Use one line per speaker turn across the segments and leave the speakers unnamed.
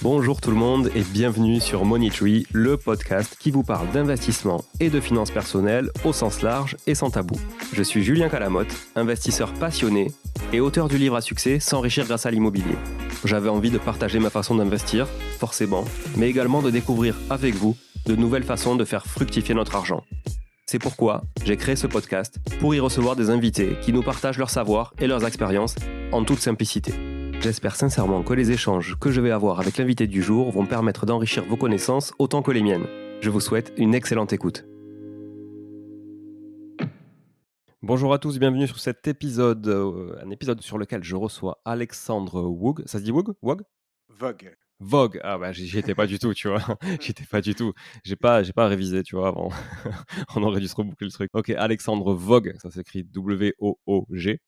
Bonjour tout le monde et bienvenue sur Money Tree, le podcast qui vous parle d'investissement et de finances personnelles au sens large et sans tabou. Je suis Julien Calamotte, investisseur passionné et auteur du livre à succès S'enrichir grâce à l'immobilier. J'avais envie de partager ma façon d'investir, forcément, mais également de découvrir avec vous de nouvelles façons de faire fructifier notre argent. C'est pourquoi j'ai créé ce podcast pour y recevoir des invités qui nous partagent leur savoir et leurs expériences en toute simplicité. J'espère sincèrement que les échanges que je vais avoir avec l'invité du jour vont permettre d'enrichir vos connaissances autant que les miennes. Je vous souhaite une excellente écoute. Bonjour à tous, bienvenue sur cet épisode, un épisode sur lequel je reçois Alexandre Woog. Ça se dit Woog? Wog?
Vogue.
Vogue. Ah bah j'y étais pas du tout, tu vois. J'y étais pas du tout. J'ai pas révisé, tu vois, avant. On aurait dû se reboucler le truc. Ok, Alexandre Vogue, ça s'écrit W-O-O-G.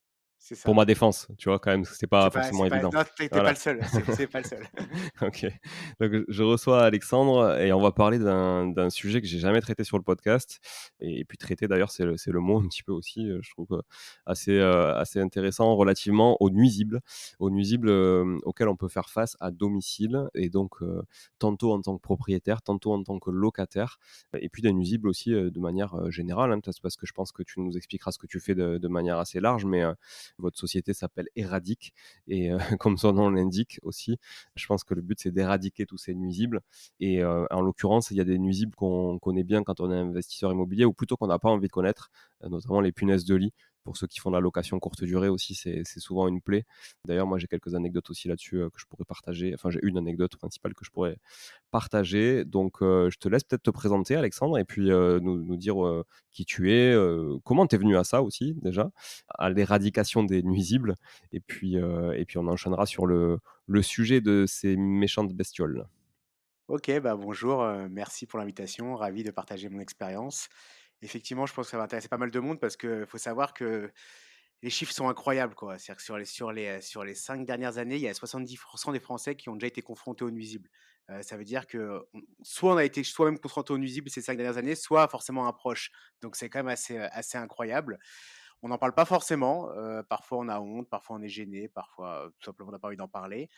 C'est
Pour
ça.
ma défense, tu vois, quand même, c'est pas forcément évident.
Non, t'es pas
Voilà.
le seul. C'est pas le seul.
Ok. Donc, je reçois Alexandre et on va parler d'un sujet que j'ai jamais traité sur le podcast. Et puis, traiter, d'ailleurs, c'est le mot un petit peu aussi, je trouve assez intéressant relativement aux nuisibles auxquels on peut faire face à domicile. Et donc, tantôt en tant que propriétaire, tantôt en tant que locataire. Et puis, des nuisibles aussi de manière générale, hein, parce que je pense que tu nous expliqueras ce que tu fais de manière assez large. Mais votre société s'appelle Éradique. Et comme son nom l'indique aussi, je pense que le but, c'est d'éradiquer tous ces nuisibles. Et en l'occurrence, il y a des nuisibles qu'on connaît bien quand on est investisseur immobilier, ou plutôt qu'on n'a pas envie de connaître, notamment les punaises de lit. Pour ceux qui font de la location courte durée aussi, c'est souvent une plaie. D'ailleurs, moi, j'ai quelques anecdotes aussi là-dessus que je pourrais partager. Enfin, j'ai une anecdote principale que je pourrais partager. Donc, je te laisse peut-être te présenter, Alexandre, et puis nous dire qui tu es, comment tu es venu à ça aussi, déjà, à l'éradication des nuisibles. Et puis on enchaînera sur le sujet de ces méchantes bestioles.
Ok, bah bonjour, merci pour l'invitation, ravi de partager mon expérience. Effectivement, je pense que ça va intéresser pas mal de monde parce que faut savoir que les chiffres sont incroyables, quoi. C'est-à-dire que sur les 5 dernières années, il y a 70% des Français qui ont déjà été confrontés aux nuisibles. Ça veut dire que soit on a été soi-même confronté aux nuisibles ces 5 dernières années, soit forcément un proche. Donc c'est quand même assez incroyable. On n'en parle pas forcément. Parfois on a honte, parfois on est gêné, parfois tout simplement on n'a pas envie d'en parler.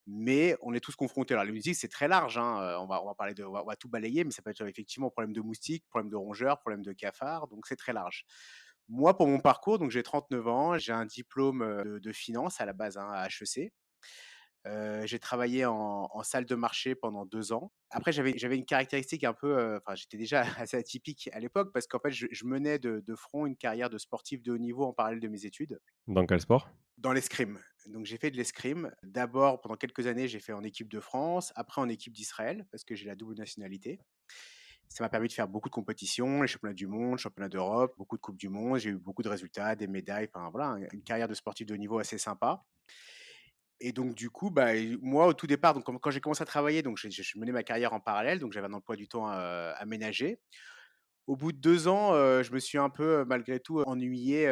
Mais on est tous confrontés. Alors, les musiques, c'est très large, hein. On va parler on va tout balayer, mais ça peut être effectivement problème de moustiques, problème de rongeurs, problème de cafards. Donc, c'est très large. Moi, pour mon parcours, donc j'ai 39 ans, j'ai un diplôme de finance à la base, hein, à HEC. J'ai travaillé en salle de marché pendant 2 ans. Après, j'avais une caractéristique un peu, enfin, j'étais déjà assez atypique à l'époque parce qu'en fait, je menais de front une carrière de sportif de haut niveau en parallèle de mes études.
Dans quel sport?
Dans l'escrime. Donc j'ai fait de l'escrime. D'abord, pendant quelques années, j'ai fait en équipe de France, après en équipe d'Israël, parce que j'ai la double nationalité. Ça m'a permis de faire beaucoup de compétitions, les championnats du monde, championnats d'Europe, beaucoup de coupes du monde. J'ai eu beaucoup de résultats, des médailles, enfin voilà, une carrière de sportif de haut niveau assez sympa. Et donc du coup, bah, moi au tout départ, donc quand j'ai commencé à travailler, donc je menais ma carrière en parallèle, donc j'avais un emploi du temps aménagé. Au bout de 2 ans, je me suis un peu, malgré tout, ennuyé,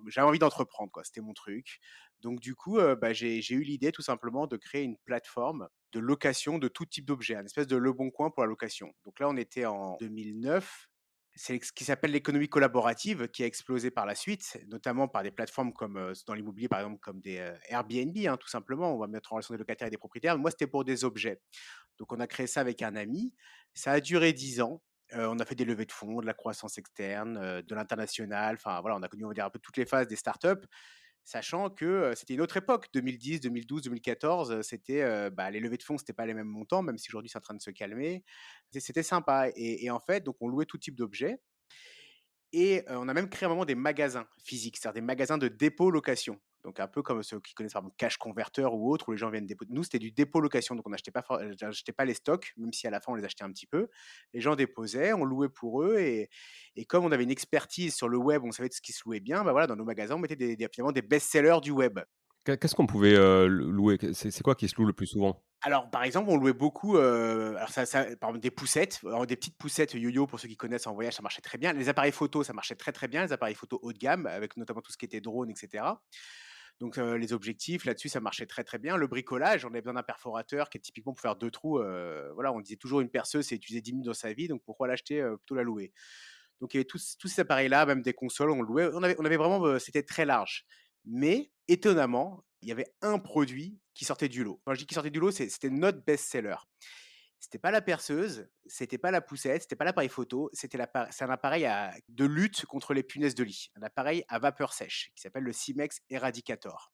j'avais envie d'entreprendre, quoi, c'était mon truc. Donc du coup, bah, j'ai eu l'idée tout simplement de créer une plateforme de location de tout type d'objets, un espèce de Leboncoin pour la location. Donc là, on était en 2009. C'est ce qui s'appelle l'économie collaborative qui a explosé par la suite, notamment par des plateformes comme, dans l'immobilier, par exemple, comme des, Airbnb, hein, tout simplement. On va mettre en relation des locataires et des propriétaires. Moi, c'était pour des objets. Donc on a créé ça avec un ami. Ça a duré 10 ans. On a fait des levées de fonds, de la croissance externe, de l'international. Enfin voilà, on a connu, on va dire, un peu toutes les phases des startups, sachant que c'était une autre époque. 2010, 2012, 2014, c'était bah, les levées de fonds, c'était pas les mêmes montants, même si aujourd'hui c'est en train de se calmer. C'était sympa. Et en fait, donc on louait tout type d'objets. Et on a même créé à un moment des magasins physiques, c'est-à-dire des magasins de dépôt-location. Donc un peu comme ceux qui connaissent par exemple Cash Converter ou autre, où les gens viennent déposer. Nous, c'était du dépôt-location, donc on n'achetait pas les stocks, même si à la fin on les achetait un petit peu. Les gens déposaient, on louait pour eux, et comme on avait une expertise sur le web, on savait de ce qui se louait bien, bah voilà, dans nos magasins, on mettait finalement des best-sellers du web.
Qu'est-ce qu'on pouvait louer? C'est quoi qui se loue le plus souvent?
Alors, par exemple, on louait beaucoup, alors par exemple des poussettes, alors des petites poussettes yo-yo pour ceux qui connaissent en voyage, ça marchait très bien. Les appareils photo, ça marchait très, très bien, les appareils photo haut de gamme avec notamment tout ce qui était drone et cetera. Donc, les objectifs là-dessus, ça marchait très, très bien. Le bricolage, on avait besoin d'un perforateur qui est typiquement pour faire 2 trous, voilà, on disait toujours une perceuse, c'est utilisé 10 minutes dans sa vie, donc pourquoi l'acheter, plutôt la louer? Donc il y avait tous ces appareils-là, même des consoles, on louait. On avait vraiment, c'était très large. Mais étonnamment, il y avait un produit qui sortait du lot. Quand je dis qui sortait du lot, c'était notre best-seller. C'était pas la perceuse, c'était pas la poussette, c'était pas l'appareil photo, c'est un appareil de lutte contre les punaises de lit, un appareil à vapeur sèche qui s'appelle le Simex Eradicator.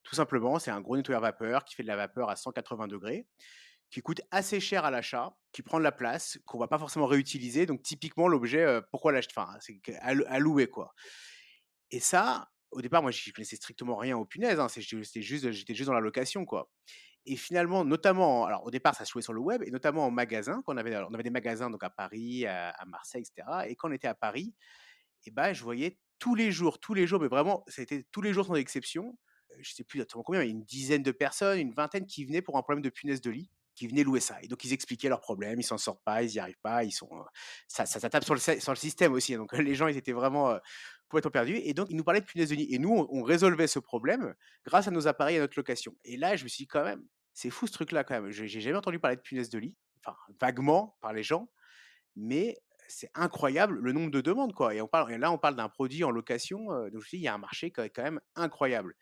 Tout simplement, c'est un gros nettoyeur vapeur qui fait de la vapeur à 180 degrés, qui coûte assez cher à l'achat, qui prend de la place, qu'on va pas forcément réutiliser. Donc typiquement l'objet, pourquoi l'acheter? Enfin, c'est à louer quoi. Et ça, au départ, moi, je connaissais strictement rien aux punaises, hein, j'étais juste dans la location, quoi. Et finalement, notamment, alors au départ, ça se jouait sur le web et notamment en magasin, on avait des magasins donc à Paris, à Marseille, et cetera. Et quand on était à Paris, et ben, je voyais tous les jours, mais vraiment, ça a été tous les jours sans exception. Je sais plus exactement combien, mais une dizaine de personnes, une vingtaine qui venaient pour un problème de punaise de lit, qui venaient louer ça. Et donc ils expliquaient leurs problèmes, ils s'en sortent pas, ils y arrivent pas, ça tape sur le système aussi, hein. Donc les gens, ils étaient vraiment, complètement perdus et donc ils nous parlaient de punaise de lit et nous, on résolvait ce problème grâce à nos appareils et à notre location. Et là, je me suis dit: «Quand même, c'est fou ce truc-là quand même». J'ai jamais entendu parler de punaise de lit, enfin vaguement par les gens, mais c'est incroyable le nombre de demandes, quoi. Et là, on parle d'un produit en location, donc je me suis dit: «Il y a un marché quand même incroyable».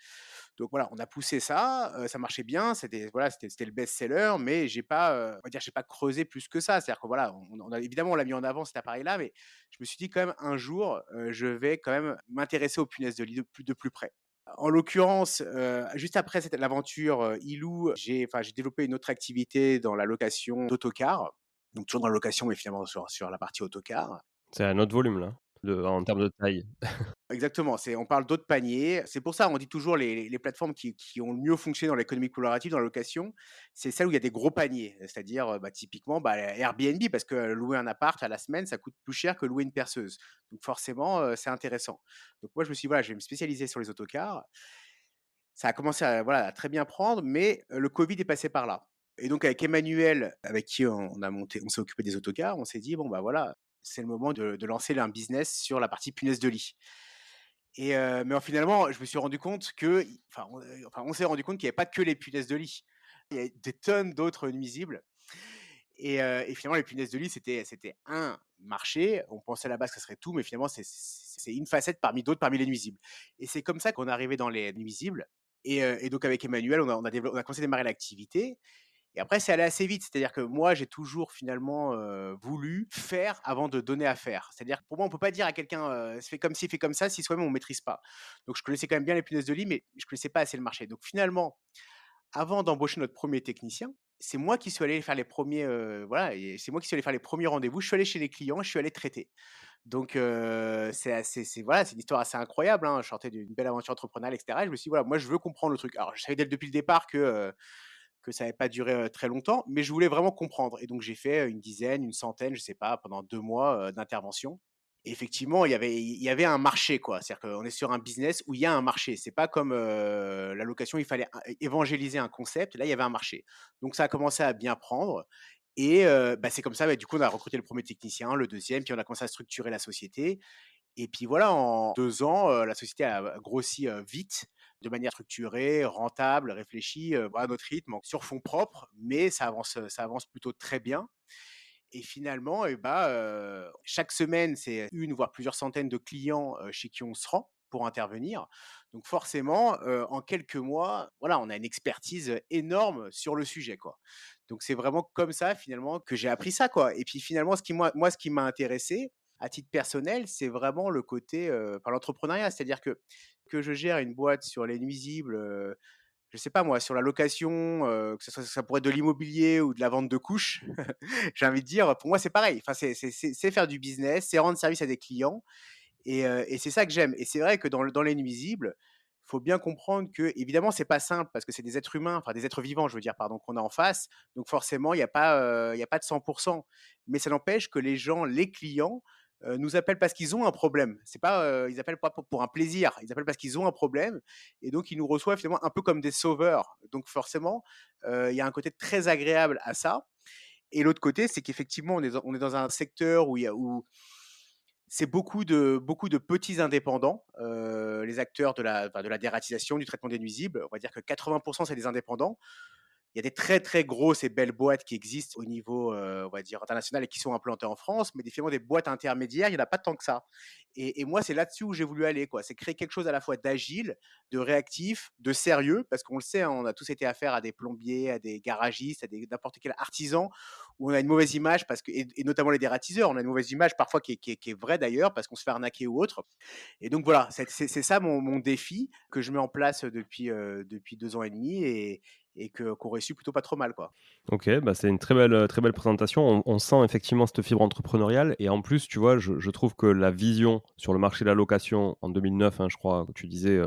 Donc voilà, on a poussé ça, ça marchait bien, c'était le best-seller, mais on va dire, j'ai pas creusé plus que ça. C'est-à-dire que voilà, on a évidemment, on l'a mis en avant cet appareil-là, mais je me suis dit quand même un jour, je vais quand même m'intéresser aux punaises de lit de plus près. En l'occurrence, juste après l'aventure, Ilou, j'ai développé une autre activité dans la location d'autocars, donc toujours dans la location, mais finalement sur la partie autocar.
C'est un autre volume là, en termes de taille.
Exactement, on parle d'autres paniers. C'est pour ça, on dit toujours les plateformes qui ont le mieux fonctionné dans l'économie collaborative, dans la location, c'est celles où il y a des gros paniers. C'est-à-dire, typiquement, Airbnb, parce que louer un appart à la semaine, ça coûte plus cher que louer une perceuse. Donc forcément, c'est intéressant. Donc moi, je me suis dit: «Voilà, je vais me spécialiser sur les autocars». Ça a commencé à très bien prendre, mais le covid est passé par là. Et donc avec Emmanuel, avec qui on s'est occupé des autocars, on s'est dit: «Bon, bah, voilà, c'est le moment de lancer un business sur la partie punaise de lit». Mais finalement, je me suis rendu compte on s'est rendu compte qu'il y avait pas que les punaises de lit. Il y a des tonnes d'autres nuisibles et finalement les punaises de lit, c'était un marché. On pensait à la base que ça serait tout, mais finalement c'est une facette parmi d'autres, parmi les nuisibles. Et c'est comme ça qu'on est arrivé dans les nuisibles et donc avec Emmanuel, on a commencé à démarrer l'activité et après c'est allé assez vite. C'est-à-dire que moi, j'ai toujours finalement, voulu faire avant de donner à faire. C'est-à-dire que pour moi, on peut pas dire à quelqu'un, «Fais comme ci, fais comme ça», si soi-même on maîtrise pas. Donc je connaissais quand même bien les punaises de lit, mais je connaissais pas assez le marché. Donc finalement, avant d'embaucher notre premier technicien, c'est moi qui suis allé faire les premiers, voilà, et c'est moi qui suis allé faire les premiers rendez-vous. Je suis allé chez les clients, je suis allé traiter. Donc c'est une histoire assez incroyable, hein. Je sortais d'une belle aventure entrepreneuriale et cetera et je me suis dit: «Voilà, moi je veux comprendre le truc». Alors je savais depuis le départ que ça allait pas durer, très longtemps, mais je voulais vraiment comprendre et donc j'ai fait, une dizaine, une centaine, je sais pas, pendant 2 mois, d'interventions. Et effectivement, il y avait un marché, quoi. C'est-à-dire qu'on est sur un business où il y a un marché. C'est pas comme, la location, il fallait évangéliser un concept. Là, il y avait un marché. Donc ça a commencé à bien prendre et c'est comme ça, du coup, on a recruté le premier technicien, le deuxième, puis on a commencé à structurer la société et puis voilà, en 2 ans, la société a grossi, vite, de manière structurée, rentable, réfléchie, à notre rythme, sur fonds propres, mais ça avance plutôt très bien. Et finalement chaque semaine, c'est une voire plusieurs centaines de clients, chez qui on se rend pour intervenir. Donc forcément, en quelques mois, voilà, on a une expertise, énorme sur le sujet, quoi. Donc c'est vraiment comme ça finalement que j'ai appris ça, quoi. Et puis finalement, ce qui m'a intéressé, à titre personnel, c'est vraiment le côté, l'entrepreneuriat. C'est-à-dire que je gère une boîte sur les nuisibles, je sais pas moi, sur la location, que ça pourrait être de l'immobilier ou de la vente de couches, j'ai envie de dire, pour moi, c'est pareil. Enfin, c'est faire du business, c'est rendre service à des clients et c'est ça que j'aime. Et c'est vrai que dans les nuisibles, faut bien comprendre que évidemment c'est pas simple parce que c'est des êtres humains, enfin des êtres vivants, je veux dire, pardon, qu'on a en face. Donc forcément, il y a pas de 100. Mais ça n'empêche que les gens, les clients, nous appellent parce qu'ils ont un problème. C'est pas, ils appellent pas pour un plaisir, ils appellent parce qu'ils ont un problème et donc ils nous reçoivent finalement un peu comme des sauveurs. Donc forcément, il y a un côté très agréable à ça. Et l'autre côté, c'est qu'effectivement, on est dans un secteur où c'est beaucoup de petits indépendants, les acteurs de la dératisation, du traitement des nuisibles. On va dire que 80 c'est des indépendants. Il y a des très, très grosses et belles boîtes qui existent au niveau, on va dire international et qui sont implantées en France, mais finalement des boîtes intermédiaires, il y en a pas tant que ça et moi, c'est là-dessus où j'ai voulu aller, quoi. C'est créer quelque chose à la fois d'agile, de réactif, de sérieux, parce qu'on le sait, hein, on a tous été affaire à des plombiers, à des garagistes, à des n'importe quel artisan où on a une mauvaise image parce que et notamment les dératiseurs, on a une mauvaise image parfois qui est vraie d'ailleurs parce qu'on se fait arnaquer ou autre et donc voilà, c'est ça mon défi que je mets en place depuis 2 ans et demi et qu'on réussit plutôt pas trop mal, quoi.
OK, bah, c'est une très belle présentation. On sent effectivement cette fibre entrepreneuriale et en plus, tu vois, je trouve que la vision sur le marché de la location en 2009, hein, je crois que tu disais,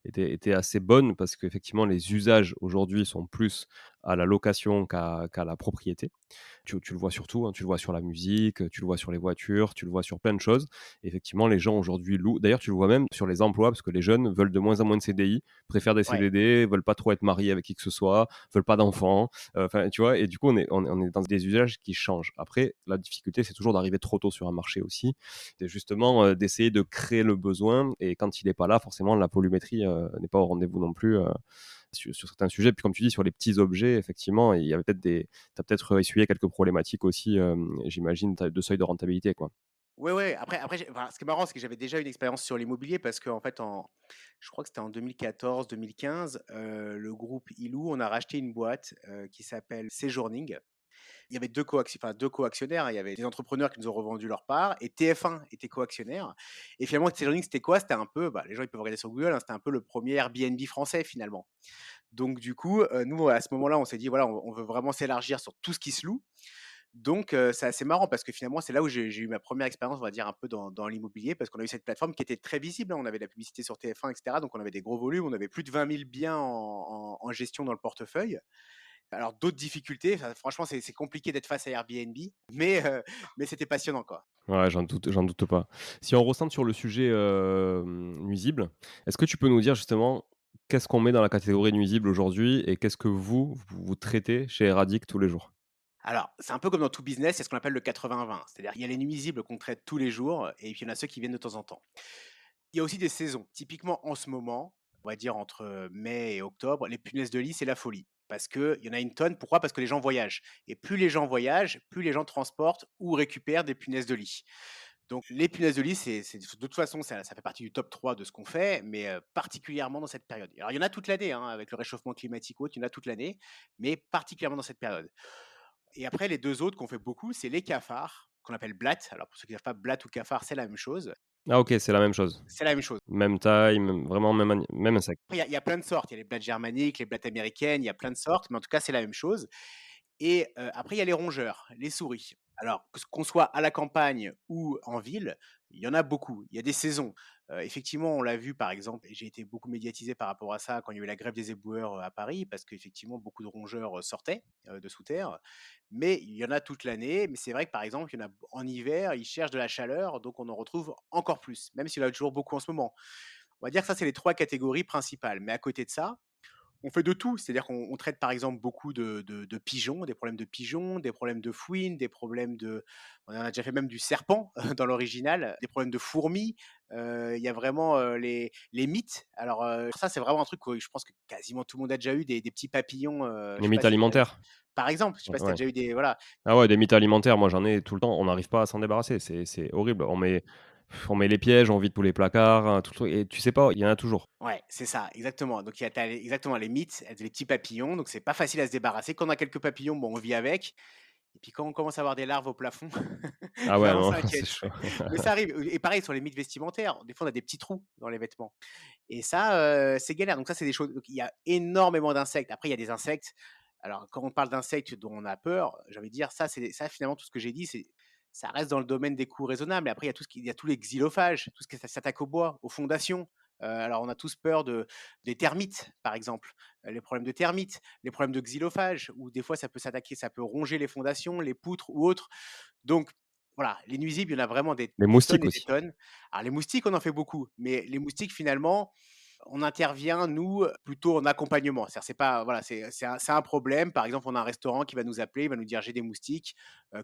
était assez bonne parce qu'effectivement les usages aujourd'hui sont plus à la location qu'à la propriété. Tu le vois sur tout, hein, tu le vois sur la musique, tu le vois sur les voitures, tu le vois sur plein de choses. Effectivement, les gens aujourd'hui louent. D'ailleurs, tu le vois même sur les emplois, parce que les jeunes veulent de moins en moins de CDI, préfèrent des
Ouais.
CDD, veulent pas trop être mariés avec qui que ce soit, veulent pas d'enfants. Enfin, tu vois, et du coup, on est dans des usages qui changent. Après, la difficulté, c'est toujours d'arriver trop tôt sur un marché aussi. C'est justement d'essayer de créer le besoin. Et quand il n'est pas là, forcément, la volumétrie n'est pas au rendez-vous non plus. Sur certains sujets. Puis comme tu dis, sur les petits objets, effectivement, il y avait peut-être des, tu as peut-être essuyé quelques problématiques aussi, j'imagine, de seuil de rentabilité, quoi.
Ouais, ouais, après j'ai enfin, ce qui est marrant, c'est que j'avais déjà une expérience sur l'immobilier parce qu'en fait, je crois que c'était en 2014-2015, le groupe Ilou, on a racheté une boîte, qui s'appelle Séjourning. Il y avait 2 coactionnaires, hein. Il y avait des entrepreneurs qui nous ont revendu leur part et TF1 était coactionnaire et finalement, Séjourning, c'était quoi? C'était un peu, bah, les gens, ils peuvent regarder sur Google, hein, c'était un peu le premier Airbnb français, finalement. Donc du coup, nous, à ce moment-là, on s'est dit: «Voilà, on veut vraiment s'élargir sur tout ce qui se loue». Donc c'est assez marrant parce que finalement, c'est là où j'ai eu ma première expérience, on va dire, un peu dans l'immobilier parce qu'on a eu cette plateforme qui était très visible, hein. On avait de la publicité sur TF1 et cetera, donc on avait des gros volumes. On avait plus de 20 000 biens en gestion dans le portefeuille. Alors d'autres difficultés, enfin franchement, c'est compliqué d'être face à Airbnb, mais c'était passionnant, quoi.
Ouais, j'en doute pas. Si on recentre sur le sujet, nuisible, est-ce que tu peux nous dire justement qu'est-ce qu'on met dans la catégorie nuisible aujourd'hui et qu'est-ce que vous traitez chez Eradic tous les jours?
Alors, c'est un peu comme dans tout business, c'est ce qu'on appelle le 80-20. C'est-à-dire, il y a les nuisibles qu'on traite tous les jours et puis il y en a ceux qui viennent de temps en temps. Il y a aussi des saisons. Typiquement, en ce moment, on va dire entre mai et octobre, les punaises de lit, c'est la folie. Parce qu'il y en a une tonne. Pourquoi? Parce que les gens voyagent. Et plus les gens voyagent, plus les gens transportent ou récupèrent des punaises de lit. Donc, les punaises de lit, de toute façon, ça fait partie du top 3 de ce qu'on fait, mais particulièrement dans cette période. Alors, il y en a toute l'année, hein, avec le réchauffement climatique ou autre, il y en a toute l'année, mais particulièrement dans cette période. Et après, les deux autres qu'on fait beaucoup, c'est les cafards, qu'on appelle blattes. Alors, pour ceux qui ne savent pas, blattes ou cafards, c'est la même chose.
Ah OK, c'est la même chose.
C'est la même chose.
Même taille, même vraiment même insecte.
Après, il y a plein de sortes. Il y a les blattes germaniques, les blattes américaines, il y a plein de sortes, mais en tout cas, c'est la même chose. Et après, il y a les rongeurs, les souris. Alors, qu'on soit à la campagne ou en ville, il y en a beaucoup. Il y a des saisons. Effectivement, on l'a vu, par exemple, et j'ai été beaucoup médiatisé par rapport à ça quand il y a eu la grève des éboueurs à Paris, parce qu'effectivement, beaucoup de rongeurs sortaient de sous terre. Mais il y en a toute l'année. Mais c'est vrai que, par exemple, il y en a en hiver, ils cherchent de la chaleur, donc on en retrouve encore plus, même s'il y en a toujours beaucoup en ce moment. On va dire que ça, c'est les 3 catégories principales. Mais à côté de ça, on fait de tout. C'est-à-dire qu'on traite, par exemple, beaucoup de pigeons, des problèmes de pigeons, des problèmes de fouines, des problèmes de on a déjà fait même du serpent dans l'original, des problèmes de fourmis. Il y a vraiment, les mythes. Alors, ça, c'est vraiment un truc que je pense que quasiment tout le monde a déjà eu des petits papillons, je
Les
sais pas
mythes
si tu as
alimentaires?
par exemple, je sais pas si tu as
Ouais.
déjà eu des voilà,
Ah ouais, des mythes alimentaires, moi j'en ai tout le temps, on n'arrive pas à s'en débarrasser, c'est horrible. On met les pièges, on vide tous les placards, tout le truc et tu sais pas, il y en a toujours.
ouais, c'est ça, exactement. Donc il y a tu exactement les mythes, les petits papillons, donc c'est pas facile à se débarrasser. Quand on a quelques papillons, bon, on vit avec. Et puis quand on commence à avoir des larves au plafond,
Ah ouais,
là, on
non, c'est
s'inquiète.
chaud.
Mais ça arrive, et pareil sur les mythes vestimentaires, des fois on a des petits trous dans les vêtements et ça, c'est galère. Donc ça, c'est des choses, donc il y a énormément d'insectes. Après, il y a des insectes, alors quand on parle d'insectes dont on a peur, j'ai envie de dire ça, c'est ça finalement tout ce que j'ai dit, ça reste dans le domaine des coûts raisonnables. Et après, il y a tous les xylophages, tout ce qui s'attaque au bois, aux fondations. Alors on a tous peur des termites, par exemple, les problèmes de termites, les problèmes de xylophages, où des fois ça peut s'attaquer, ça peut ronger les fondations, les poutres ou autres. Donc voilà, les nuisibles, il y en a vraiment
Les
des tonnes
moustiques
et des
aussi.
tonnes. Alors les moustiques, on en fait beaucoup, mais les moustiques finalement, on intervient nous, plutôt en accompagnement. C'est-à-dire c'est pas voilà, c'est un problème. Par exemple, on a un restaurant qui va nous appeler, il va nous dire: «J'ai des moustiques,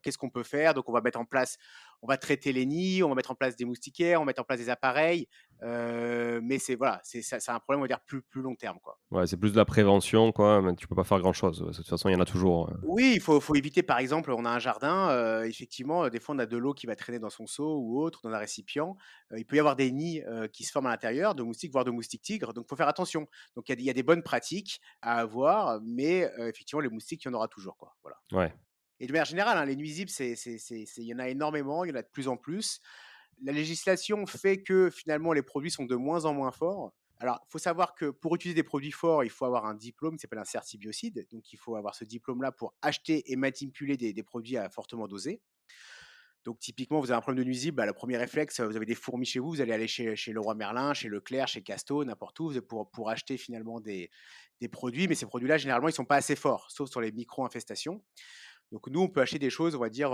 qu'est-ce qu'on peut faire?» Donc on va traiter les nids, on va mettre en place des moustiquaires, on va mettre en place des appareils. Mais voilà, c'est un problème, on va dire, plus long terme, quoi.
Ouais, c'est plus de la prévention, quoi, mais tu peux pas faire grand-chose. De toute façon, il y en a toujours.
Oui, il faut éviter, par exemple, on a un jardin, effectivement, des fois, on a de l'eau qui va traîner dans son seau ou autre, dans un récipient. Il peut y avoir des nids, qui se forment à l'intérieur, de moustiques, voire de moustiques-tigres, donc il faut faire attention. Donc il y a des bonnes pratiques à avoir, mais effectivement, les moustiques, il y en aura toujours, quoi, voilà.
Ouais.
Et de manière générale, hein, les nuisibles, il y en a énormément, il y en a de plus en plus. La législation fait que, finalement, les produits sont de moins en moins forts. Alors, il faut savoir que pour utiliser des produits forts, il faut avoir un diplôme qui s'appelle un certibiocide. Donc, il faut avoir ce diplôme-là pour acheter et manipuler des produits à fortement dosés. Donc, typiquement, vous avez un problème de nuisible, bah, le premier réflexe, vous avez des fourmis chez vous, vous allez aller chez Leroy Merlin, chez Leclerc, chez Casto, n'importe où, pour acheter finalement des produits. Mais ces produits-là, généralement, ils ne sont pas assez forts, sauf sur les micro-infestations. Donc, nous, on peut acheter des choses, on va dire,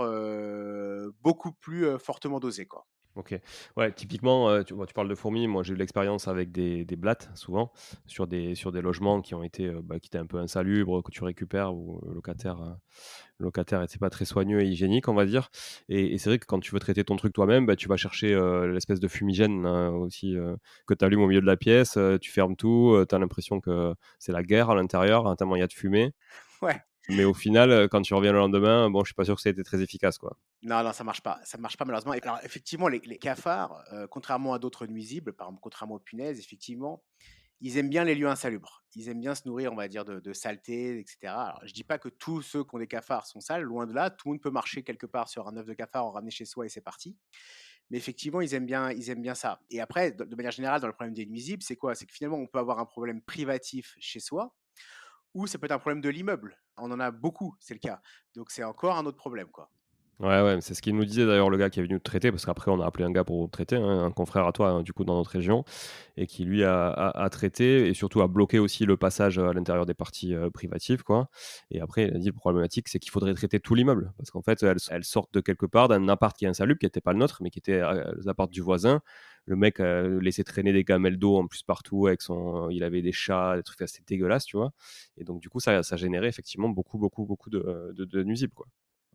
beaucoup plus fortement dosées, quoi.
OK. Ouais, typiquement, tu parles de fourmis. Moi, j'ai eu de l'expérience avec des blattes, souvent, sur des logements qui ont été, qui étaient un peu insalubres, que tu récupères, où le locataire était pas très soigneux et hygiénique, on va dire. Et c'est vrai que quand tu veux traiter ton truc toi-même, bah, tu vas chercher, l'espèce de fumigène, aussi, que tu allumes au milieu de la pièce, tu fermes tout, tu as l'impression que c'est la guerre à l'intérieur, hein, tellement il y a de fumée.
Ouais.
Mais au final, quand tu reviens le lendemain, bon, je suis pas sûr que ça ait été très efficace, quoi.
Non, non, ça marche pas. Ça marche pas malheureusement. Et alors effectivement, les cafards, contrairement à d'autres nuisibles, par exemple, contrairement aux punaises, effectivement, ils aiment bien les lieux insalubres. Ils aiment bien se nourrir, on va dire, de saleté, et cetera. Alors je dis pas que tous ceux qui ont des cafards sont sales, loin de là. Tout le monde peut marcher quelque part sur un œuf de cafard, en ramener chez soi et c'est parti. Mais effectivement, ils aiment bien ça. Et après, de manière générale, dans le problème des nuisibles, c'est quoi? C'est que finalement, on peut avoir un problème privatif chez soi ou ça peut être un problème de l'immeuble. On en a beaucoup, c'est le cas. Donc c'est encore un autre problème, quoi.
Ouais, ouais, c'est ce qu'il nous disait d'ailleurs le gars qui est venu traiter, parce qu'après on a appelé un gars pour traiter, hein, un confrère à toi, hein, du coup dans notre région, et qui lui a traité et surtout a bloqué aussi le passage, à l'intérieur des parties, privatives, quoi. Et après il a dit: «Le problématique, c'est qu'il faudrait traiter tout l'immeuble». Parce qu'en fait, elles sortent de quelque part, d'un appart qui est insalubre, qui était pas le nôtre, mais qui était, l'appart du voisin. Le mec, laissait traîner des gamelles d'eau en plus partout avec il avait des chats, des trucs assez dégueulasses, tu vois? Et donc du coup ça générait effectivement beaucoup, beaucoup, beaucoup de nuisibles, quoi.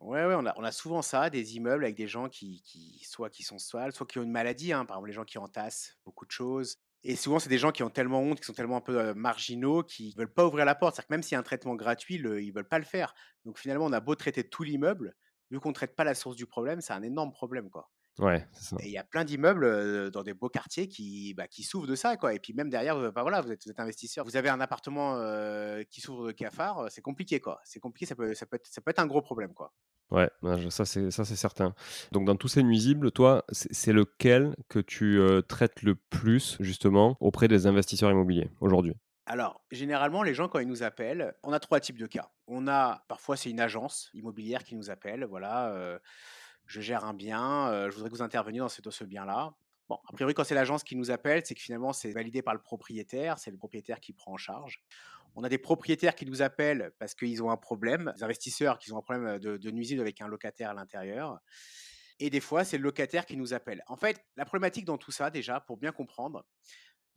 Ouais, ouais, on a souvent ça, des immeubles avec des gens soit qui sont sales, soit qui ont une maladie, hein. Par exemple, les gens qui entassent beaucoup de choses et souvent, c'est des gens qui ont tellement honte, qui sont tellement un peu, marginaux, qui veulent pas ouvrir la porte. C'est-à-dire que même s'il y a un traitement gratuit, ils veulent pas le faire. Donc finalement, on a beau traiter tout l'immeuble, vu qu'on traite pas la source du problème, c'est un énorme problème, quoi.
Ouais, c'est ça.
Et il y a plein d'immeubles, dans des beaux quartiers qui souffrent de ça, quoi. Et puis même derrière, bah, voilà, vous êtes investisseur, vous avez un appartement, qui souffre de cafards, c'est compliqué, quoi. C'est compliqué, ça peut être un gros problème, quoi.
Ouais, ouais, ça c'est certain. Donc dans tous ces nuisibles, toi, c'est lequel que tu, traites le plus justement auprès des investisseurs immobiliers aujourd'hui?
Alors, généralement, les gens, quand ils nous appellent, on a 3 types de cas. On a parfois, c'est une agence immobilière qui nous appelle, voilà, «Je gère un bien, je voudrais que vous interveniez dans ce bien-là». Bon, a priori, quand c'est l'agence qui nous appelle, c'est que finalement, c'est validé par le propriétaire, c'est le propriétaire qui prend en charge. On a des propriétaires qui nous appellent parce qu'ils ont un problème, des investisseurs qui ont un problème, de nuisible avec un locataire à l'intérieur et des fois, c'est le locataire qui nous appelle. En fait, la problématique dans tout ça, déjà, pour bien comprendre,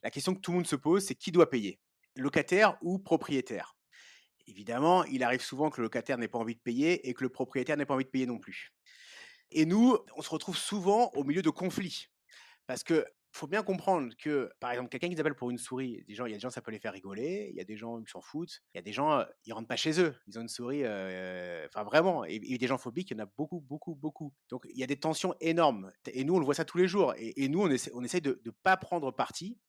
la question que tout le monde se pose, c'est qui doit payer? Locataire ou propriétaire? Évidemment, il arrive souvent que le locataire n'ait pas envie de payer et que le propriétaire n'ait pas envie de payer non plus. Et nous, on se retrouve souvent au milieu de conflits. Parce que faut bien comprendre que, par exemple, quelqu'un qui t'appelle pour une souris, il y a des gens, ça peut les faire rigoler, il y a des gens qui s'en foutent, il y a des gens, ils rentrent pas chez eux, ils ont une souris, enfin vraiment, et des gens phobiques, il y en a beaucoup, beaucoup, beaucoup. Donc il y a des tensions énormes. Et nous, on le voit ça tous les jours. Et nous, on essaie de ne pas prendre parti.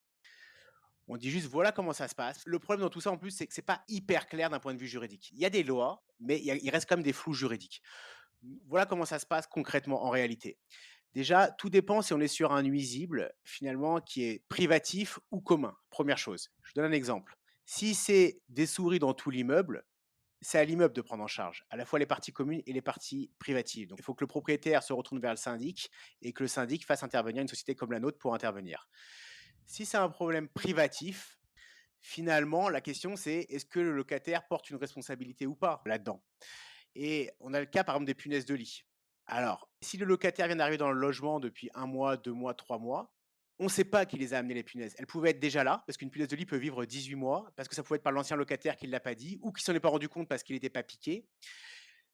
On dit juste voilà comment ça se passe. Le problème dans tout ça en plus, c'est que c'est pas hyper clair d'un point de vue juridique. Il y a des lois, mais il reste quand même des flous juridiques. Voilà comment ça se passe concrètement en réalité. Déjà, tout dépend si on est sur un nuisible finalement qui est privatif ou commun. Première chose. Je vous donne un exemple. Si c'est des souris dans tout l'immeuble, c'est à l'immeuble de prendre en charge, à la fois les parties communes et les parties privatives. Donc il faut que le propriétaire se retourne vers le syndic et que le syndic fasse intervenir une société comme la nôtre pour intervenir. Si c'est un problème privatif, finalement, la question c'est est-ce que le locataire porte une responsabilité ou pas là-dedans? Et on a le cas, par exemple, des punaises de lit. Alors, si le locataire vient d'arriver dans le logement depuis 1 mois, 2 mois, 3 mois, on ne sait pas qui les a amenées les punaises. Elles pouvaient être déjà là, parce qu'une punaise de lit peut vivre 18 mois, parce que ça pouvait être par l'ancien locataire qui ne l'a pas dit, ou qui s'en est pas rendu compte parce qu'il n'était pas piqué.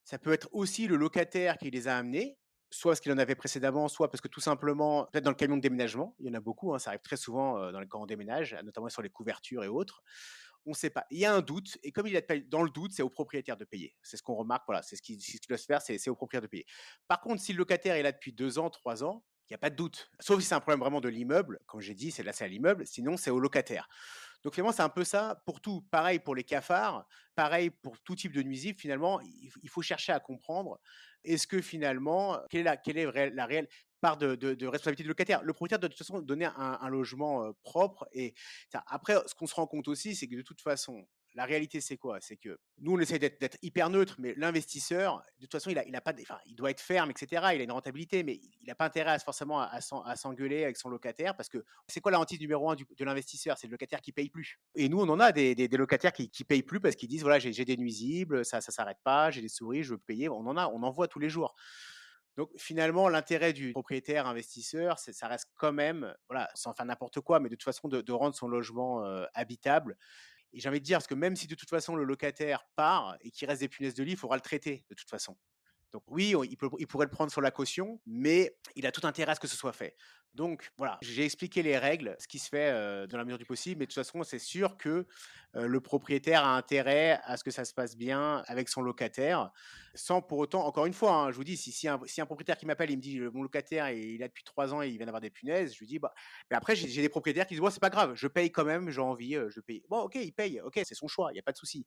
Ça peut être aussi le locataire qui les a amenées, soit parce qu'il en avait précédemment, soit parce que tout simplement, peut-être dans le camion de déménagement, il y en a beaucoup, hein, ça arrive très souvent, quand on déménage, notamment sur les couvertures et autres. On ne sait pas. Il y a un doute et comme il est dans le doute, c'est au propriétaire de payer. C'est ce qu'on remarque, voilà, c'est ce qui doit se faire, c'est au propriétaire de payer. Par contre, si le locataire est là depuis 2 ans, 3 ans, il y a pas de doute. Sauf si c'est un problème vraiment de l'immeuble, comme j'ai dit, c'est à l'immeuble, sinon c'est au locataire. Donc finalement, c'est un peu ça pour tout. Pareil pour les cafards, pareil pour tout type de nuisible. Finalement, il faut chercher à comprendre, est-ce que finalement, quelle est la réelle part de responsabilité du locataire? Le propriétaire doit de toute façon donner un logement, propre et après, ce qu'on se rend compte aussi, c'est que de toute façon, la réalité, c'est quoi? C'est que nous, on essaie d'être hyper neutre, mais l'investisseur, de toute façon, il a pas enfin, il doit être ferme, et cetera. Il a une rentabilité, mais il a pas intérêt forcément à s'engueuler avec son locataire parce que c'est quoi la hantise numéro un de l'investisseur? C'est le locataire qui paye plus. Et nous, on en a des locataires qui payent plus parce qu'ils disent voilà, j'ai des nuisibles, ça s'arrête pas, j'ai des souris, je veux payer. On en voit tous les jours. Donc finalement, l'intérêt du propriétaire investisseur, ça reste quand même, voilà, sans faire n'importe quoi, mais de toute façon de rendre son logement habitable. Et j'ai envie de dire, parce que même si de toute façon le locataire part et qu'il reste des punaises de lit, il faudra le traiter de toute façon. Donc oui, il pourrait le prendre sur la caution, mais il a tout intérêt à ce que ce soit fait. Donc voilà, j'ai expliqué les règles, ce qui se fait, dans la mesure du possible, mais de toute façon, c'est sûr que, le propriétaire a intérêt à ce que ça se passe bien avec son locataire, sans pour autant encore une fois, hein, je vous dis, si un propriétaire qui m'appelle, il me dit: «Mon locataire, il est là depuis 3 ans et il vient d'avoir des punaises», je lui dis: «Bah» mais après j'ai des propriétaires qui disent: «Bon, c'est pas grave, je paye quand même, j'ai envie, je paye». Bon OK, il paye, OK, c'est son choix, il y a pas de souci.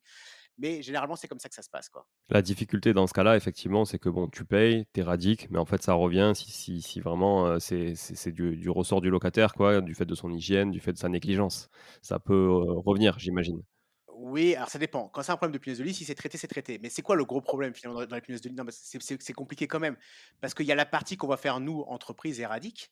Mais généralement, c'est comme ça que ça se passe, quoi.
La difficulté dans ce cas-là, effectivement, c'est que bon, tu payes, tu éradiques, mais en fait, ça revient si vraiment, c'est du ressort du locataire, quoi, du fait de son hygiène, du fait de sa négligence. Ça peut, revenir, j'imagine.
Oui, alors ça dépend. Quand c'est un problème de punaise de lit, si c'est traité, c'est traité. Mais c'est quoi le gros problème finalement dans les punaises de lit? Non, mais c'est compliqué quand même. Parce qu'il y a la partie qu'on va faire nous, entreprise et Radic,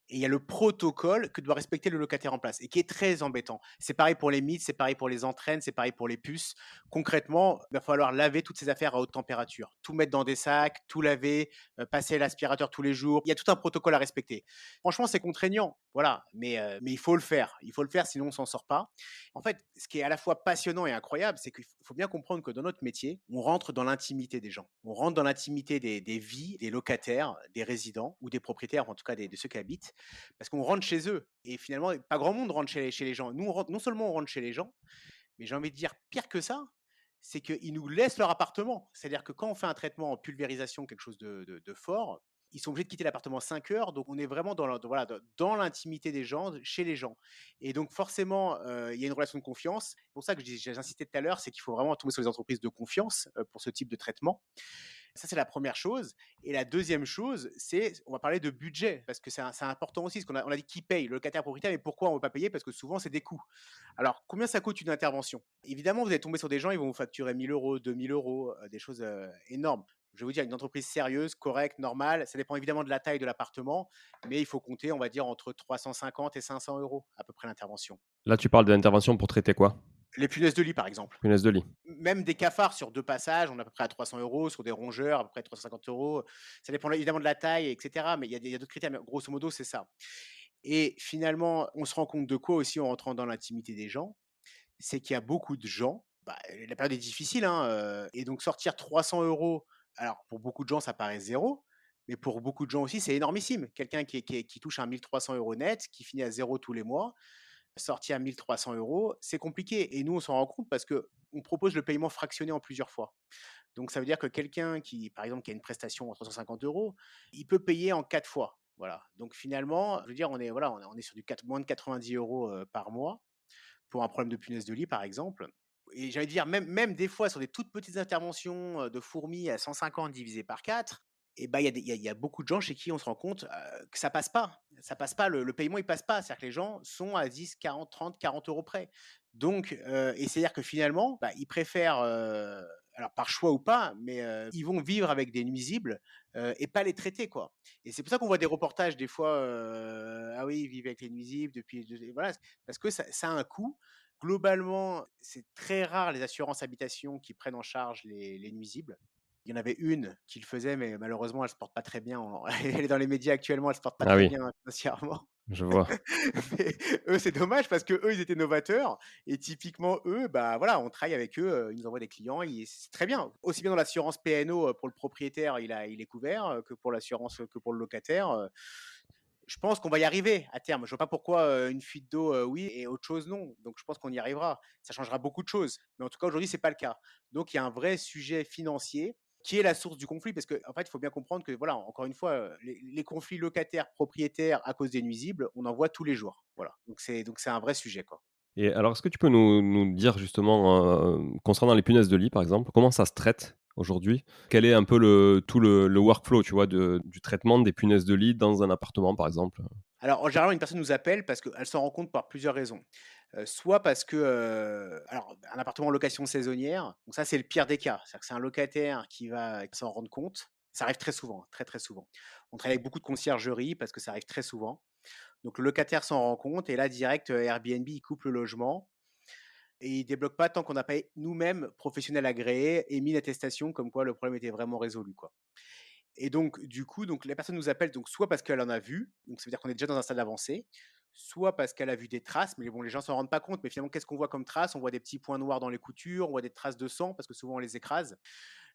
et il y a le protocole que doit respecter le locataire en place et qui est très embêtant. C'est pareil pour les mythes, c'est pareil pour les entraînes, c'est pareil pour les puces. Concrètement, il va falloir laver toutes ces affaires à haute température, tout mettre dans des sacs, tout laver, passer l'aspirateur tous les jours. Il y a tout un protocole à respecter. Franchement, c'est contraignant, voilà, mais il faut le faire. Il faut le faire, sinon on s'en sort pas. En fait, ce qui est à la fois passionnant et incroyable, c'est qu'il faut bien comprendre que dans notre métier, on rentre dans l'intimité des gens. On rentre dans l'intimité des vies des locataires, des résidents ou des propriétaires, en tout cas de ceux qui habitent, parce qu'on rentre chez eux. Et finalement, pas grand monde rentre chez les gens. Nous, non seulement on rentre chez les gens, mais j'ai envie de dire pire que ça, c'est qu'ils nous laissent leur appartement. C'est-à-dire que quand on fait un traitement en pulvérisation, quelque chose de fort, ils sont obligés de quitter l'appartement 5 heures. Donc on est vraiment voilà, dans l'intimité des gens, chez les gens. Et donc forcément, il y a une relation de confiance. C'est pour ça que j'ai insisté tout à l'heure, c'est qu'il faut vraiment tomber sur les entreprises de confiance pour ce type de traitement. Ça, c'est la première chose. Et la deuxième chose, c'est, on va parler de budget, parce que c'est important aussi, parce qu'on a dit qui paye, le locataire propriétaire, mais pourquoi on ne veut pas payer? Parce que souvent, c'est des coûts. Alors, combien ça coûte une intervention? Évidemment, vous allez tomber sur des gens, ils vont vous facturer 1 000 €, 2 000 €, des choses énormes. Je vais vous dire, une entreprise sérieuse, correcte, normale, ça dépend évidemment de la taille de l'appartement, mais il faut compter, on va dire, entre 350 et 500 € à peu près l'intervention.
Là, tu parles d'intervention pour traiter quoi?
Les punaises de lit, par exemple.
Punaise de lit.
Même des cafards sur 2 passages, on est à peu près à 300 €, sur des rongeurs, à peu près 350 €. Ça dépend évidemment de la taille et cetera, mais il y a d'autres critères, mais grosso modo, c'est ça. Et finalement, on se rend compte de quoi aussi en rentrant dans l'intimité des gens? C'est qu'il y a beaucoup de gens, bah, la période est difficile, hein, et donc sortir 300 €, alors pour beaucoup de gens, ça paraît zéro, mais pour beaucoup de gens aussi, c'est énormissime. Quelqu'un qui touche un 1 300 € net, qui finit à zéro tous les mois, sortir à 1 300 €, c'est compliqué et nous, on s'en rend compte parce qu'on propose le paiement fractionné en plusieurs fois. Donc ça veut dire que quelqu'un qui, par exemple, qui a une prestation à 350 €, il peut payer en 4 fois. Voilà. Donc finalement, je veux dire, on est sur moins de 90 € par mois pour un problème de punaise de lit, par exemple. Et j'allais dire, même des fois, sur des toutes petites interventions de fourmis à 150 divisé par 4, et ben, il y a beaucoup de gens chez qui on se rend compte que ça passe pas. Ça passe pas, le paiement, il passe pas. C'est-à-dire que les gens sont à 10, 40, 30, 40 € près. Donc, et c'est-à-dire que finalement, bah, ils préfèrent, alors par choix ou pas, mais ils vont vivre avec des nuisibles et pas les traiter, quoi. Et c'est pour ça qu'on voit des reportages des fois, ah oui, ils vivent avec les nuisibles depuis, voilà, parce que ça a un coût. Globalement, c'est très rare les assurances habitation qui prennent en charge les nuisibles. Il y en avait une qui le faisait, mais malheureusement, elle se porte pas très bien. Elle est dans les médias actuellement, elle se porte pas
Ah
très
oui.
bien financièrement.
Je vois.
Mais eux, c'est dommage parce qu'eux, ils étaient novateurs et typiquement, eux, bah, voilà, on travaille avec eux, ils nous envoient des clients et c'est très bien. Aussi bien dans l'assurance P&O, pour le propriétaire, il est couvert, que pour l'assurance, que pour le locataire, je pense qu'on va y arriver à terme. Je vois pas pourquoi, une fuite d'eau, oui et autre chose non. Donc je pense qu'on y arrivera. Ça changera beaucoup de choses. Mais en tout cas, aujourd'hui, c'est pas le cas. Donc il y a un vrai sujet financier qui est la source du conflit parce qu'en fait, il faut bien comprendre que voilà, encore une fois, les conflits locataires-propriétaires à cause des nuisibles, on en voit tous les jours. Voilà. Donc c'est un vrai sujet, quoi.
Et alors, est-ce que tu peux nous dire justement, concernant les punaises de lit, par exemple, comment ça se traite aujourd'hui? Quel est un peu le workflow, tu vois, du traitement des punaises de lit dans un appartement, par exemple?
Alors, en général, une personne nous appelle parce qu'elle s'en rend compte par plusieurs raisons. Soit parce que, alors, un appartement en location saisonnière, donc ça, c'est le pire des cas. C'est-à-dire que c'est un locataire qui va s'en rendre compte. Ça arrive très souvent, très, très souvent. On travaille avec beaucoup de conciergerie parce que ça arrive très souvent. Donc le locataire s'en rend compte et là, direct, Airbnb, il coupe le logement et il débloque pas tant qu'on n'a pas nous-mêmes, professionnels agréés, émis l'attestation comme quoi le problème était vraiment résolu, quoi. Et donc, du coup, donc la personne nous appelle donc soit parce qu'elle en a vu, donc ça veut dire qu'on est déjà dans un stade avancé, soit parce qu'elle a vu des traces, mais bon, les gens s'en rendent pas compte. Mais finalement, qu'est-ce qu'on voit comme traces? On voit des petits points noirs dans les coutures, on voit des traces de sang parce que souvent on les écrase.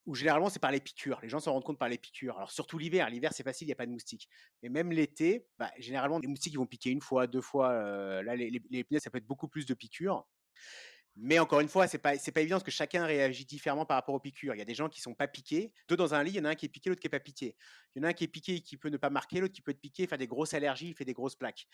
Ou généralement, c'est par les piqûres. Les gens s'en rendent compte par les piqûres. Alors surtout l'hiver. L'hiver, c'est facile, il n'y a pas de moustiques. Mais même l'été, bah, généralement, les moustiques ils vont piquer une fois, deux fois. Là, les punaises, ça peut être beaucoup plus de piqûres. Mais encore une fois, c'est pas évident parce que chacun réagit différemment par rapport aux piqûres. Il y a des gens qui sont pas piqués. 2 dans un lit, il y en a un qui est piqué, l'autre qui est pas piqué. Il y en a un qui est piqué et qui peut ne pas marquer, l'autre qui peut être piqué, faire des grosses allergies, il fait des grosses plaques.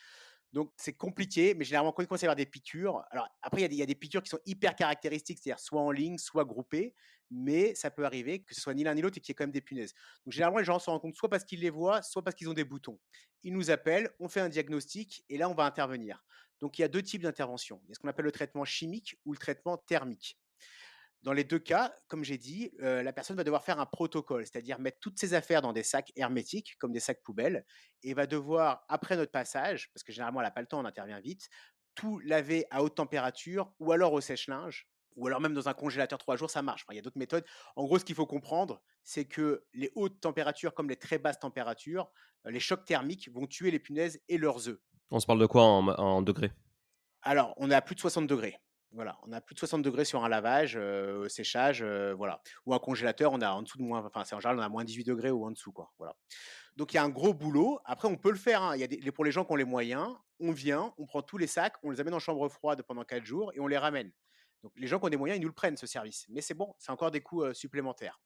Donc c'est compliqué, mais généralement quand il commence à y avoir des piqûres, alors après il y a des piqûres qui sont hyper caractéristiques, c'est-à-dire soit en ligne, soit groupées, mais ça peut arriver que ce soit ni l'un ni l'autre et qu'il y ait quand même des punaises. Donc généralement les gens se rendent compte soit parce qu'ils les voient, soit parce qu'ils ont des boutons. Ils nous appellent, on fait un diagnostic et là on va intervenir. Donc il y a 2 types d'interventions. Il y a ce qu'on appelle le traitement chimique ou le traitement thermique. Dans les 2 cas, comme j'ai dit, la personne va devoir faire un protocole, c'est-à-dire mettre toutes ses affaires dans des sacs hermétiques, comme des sacs poubelles et va devoir, après notre passage, parce que généralement elle a pas le temps, on intervient vite, tout laver à haute température ou alors au sèche-linge ou alors même dans un congélateur 3 jours, ça marche. Enfin, il y a d'autres méthodes. En gros, ce qu'il faut comprendre, c'est que les hautes températures comme les très basses températures, les chocs thermiques vont tuer les punaises et leurs œufs.
On se parle de quoi en degrés?
Alors, on est à plus de 60 degrés. Voilà, on a plus de 60 degrés sur un lavage, séchage, voilà. Ou un congélateur, on a en dessous de moins enfin, c'est en général, on a -18 degrés ou en dessous, quoi, voilà. Donc il y a un gros boulot. Après, on peut le faire, hein. Il y a pour les gens qui ont les moyens, on vient, on prend tous les sacs, on les amène en chambre froide pendant 4 jours et on les ramène. Donc les gens qui ont des moyens, ils nous le prennent ce service. Mais c'est bon, c'est encore des coûts, supplémentaires.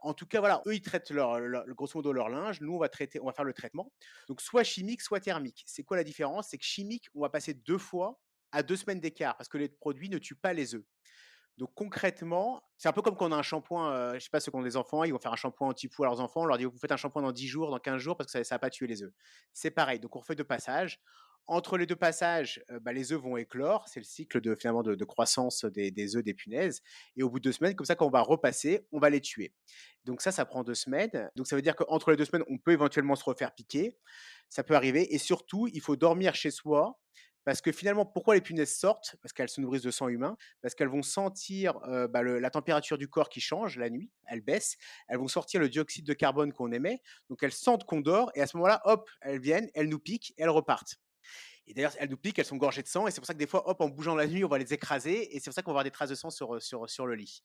En tout cas, voilà, eux, ils traitent grosso modo leur linge. Nous, on va faire le traitement. Donc, soit chimique, soit thermique. C'est quoi la différence? C'est que chimique, on va passer 2 fois à 2 semaines d'écart parce que les produits ne tuent pas les œufs. Donc concrètement, c'est un peu comme quand on a un shampoing, je sais pas, ceux qui ont des enfants, ils vont faire un shampoing anti-poux à leurs enfants, on leur dit: «Vous faites un shampoing dans 10 jours, dans 15 jours parce que ça va pas tuer les œufs». C'est pareil, donc on refait 2 passages. Entre les 2 passages, bah, les œufs vont éclore, c'est le cycle de finalement de croissance des œufs des punaises et au bout de 2 semaines, comme ça, quand on va repasser, on va les tuer. Donc ça prend 2 semaines. Donc ça veut dire qu'entre les 2 semaines, on peut éventuellement se refaire piquer. Ça peut arriver et surtout, il faut dormir chez soi parce que finalement, pourquoi les punaises sortent? Parce qu'elles se nourrissent de sang humain, parce qu'elles vont sentir, bah, la température du corps qui change la nuit, elle baisse, elles vont sortir le dioxyde de carbone qu'on émet, donc elles sentent qu'on dort et à ce moment-là, hop, elles viennent, elles nous piquent et elles repartent. Et d'ailleurs, elles nous piquent, elles sont gorgées de sang et c'est pour ça que des fois, hop, en bougeant la nuit, on va les écraser et c'est pour ça qu'on va avoir des traces de sang sur le lit.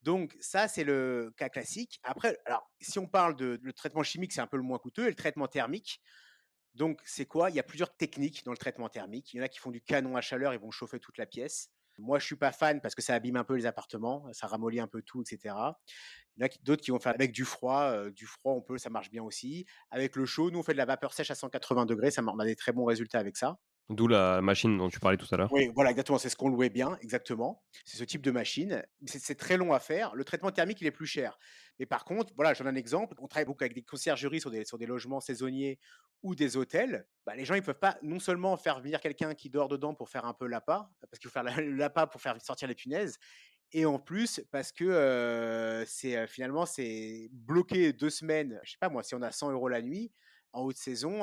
Donc ça, c'est le cas classique. Après, alors si on parle de le traitement chimique, c'est un peu le moins coûteux et le traitement thermique, donc c'est quoi? Il y a plusieurs techniques dans le traitement thermique. Il y en a qui font du canon à chaleur, ils vont chauffer toute la pièce. Moi, je suis pas fan parce que ça abîme un peu les appartements, ça ramollit un peu tout et cetera. Il y en a d'autres qui vont faire avec du froid on peut, ça marche bien aussi. Avec le chaud, nous on fait de la vapeur sèche à 180 degrés, on a des très bons résultats avec ça.
D'où la machine dont tu parlais tout à l'heure.
Oui, voilà, exactement, c'est ce qu'on louait bien, exactement. C'est ce type de machine. C'est très long à faire. Le traitement thermique, il est plus cher. Mais par contre, voilà, j'en donne un exemple. On travaille beaucoup avec des conciergeries sur des logements saisonniers ou des hôtels. Bah, les gens, ils peuvent pas non seulement faire venir quelqu'un qui dort dedans pour faire un peu l'appât, parce qu'il faut faire le l'appât pour faire sortir les punaises, et en plus parce que, finalement, c'est bloqué 2 semaines, je sais pas moi, si on a 100 € la nuit, en haute saison,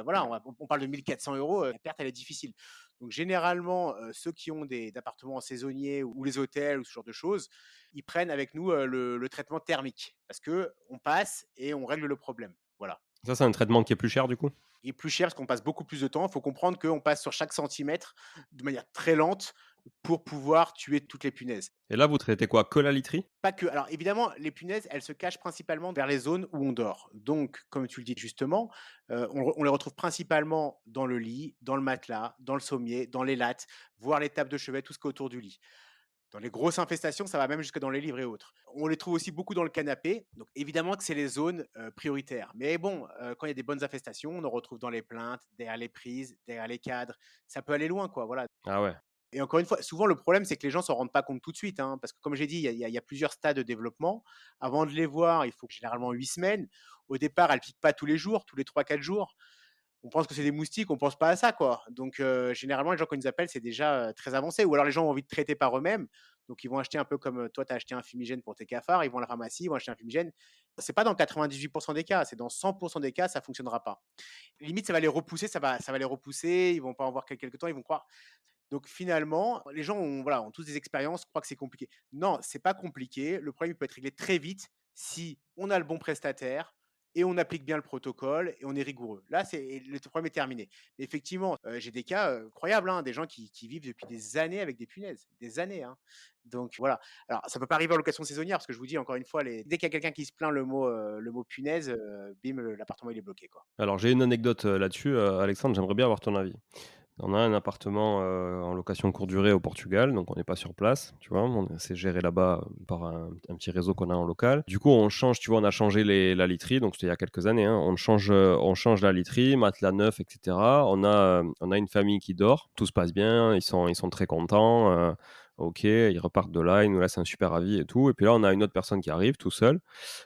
voilà, on parle de 1 400 €, la perte, elle est difficile. Donc généralement, ceux qui ont des appartements saisonniers ou les hôtels ou ce genre de choses, ils prennent avec nous, le traitement thermique parce que on passe et on règle le problème. Voilà.
Ça, c'est un traitement qui est plus cher, du coup?
Il est plus cher parce qu'on passe beaucoup plus de temps. Il faut comprendre qu'on passe sur chaque centimètre de manière très lente pour pouvoir tuer toutes les punaises.
Et là, vous traitez quoi? Que la literie?
Pas que. Alors évidemment, les punaises, elles se cachent principalement vers les zones où on dort. Donc, comme tu le dis justement, on les retrouve principalement dans le lit, dans le matelas, dans le sommier, dans les lattes, voire les tables de chevet, tout ce qui est autour du lit. Dans les grosses infestations, ça va même jusque dans les livres et autres. On les trouve aussi beaucoup dans le canapé, donc évidemment que c'est les zones, prioritaires. Mais bon, quand il y a des bonnes infestations, on en retrouve dans les plinthes, derrière les prises, derrière les cadres. Ça peut aller loin, quoi, voilà.
Ah ouais.
Et encore une fois, souvent le problème, c'est que les gens s'en rendent pas compte tout de suite, hein, parce que comme j'ai dit, il y a plusieurs stades de développement. Avant de les voir, il faut généralement 8 semaines. Au départ, elles piquent pas tous les jours, tous les 3, 4 jours. On pense que c'est des moustiques, on pense pas à ça, quoi. Donc, généralement, les gens, quand ils nous appellent, c'est déjà, très avancé. Ou alors les gens ont envie de traiter par eux-mêmes. Donc, ils vont acheter un peu comme, toi, tu as acheté un fumigène pour tes cafards, ils vont à la pharmacie, ils vont acheter un fumigène. C'est pas dans 98 des cas, c'est dans 100 des cas, ça fonctionnera pas. Limite, ça va les repousser, ça va les repousser, ils vont pas en voir quelque temps, ils vont croire. Donc finalement, les gens ont, voilà, ont tous des expériences, croient que c'est compliqué. Non, c'est pas compliqué. Le problème, il peut être réglé très vite si on a le bon prestataire et on applique bien le protocole et on est rigoureux. Là, le problème est terminé. Mais effectivement, j'ai des cas incroyables, hein, des gens qui vivent depuis des années avec des punaises, des années, hein. Donc voilà. Alors, ça peut pas arriver en location saisonnière parce que je vous dis encore une fois, dès qu'il y a quelqu'un qui se plaint le mot punaise, bim, l'appartement il est bloqué, quoi.
Alors j'ai une anecdote, là-dessus, Alexandre, j'aimerais bien avoir ton avis. On a un appartement, en location courte durée au Portugal, donc on n'est pas sur place, tu vois? C'est géré là-bas, par un petit réseau qu'on a en local. Du coup, on change, tu vois, on a changé la literie, donc c'était il y a quelques années, hein. On change la literie, matelas neuf et cetera. On a une famille qui dort, tout se passe bien, ils sont très contents, OK, ils repartent de là, ils nous laissent un super avis et tout et puis là, on a une autre personne qui arrive tout seul.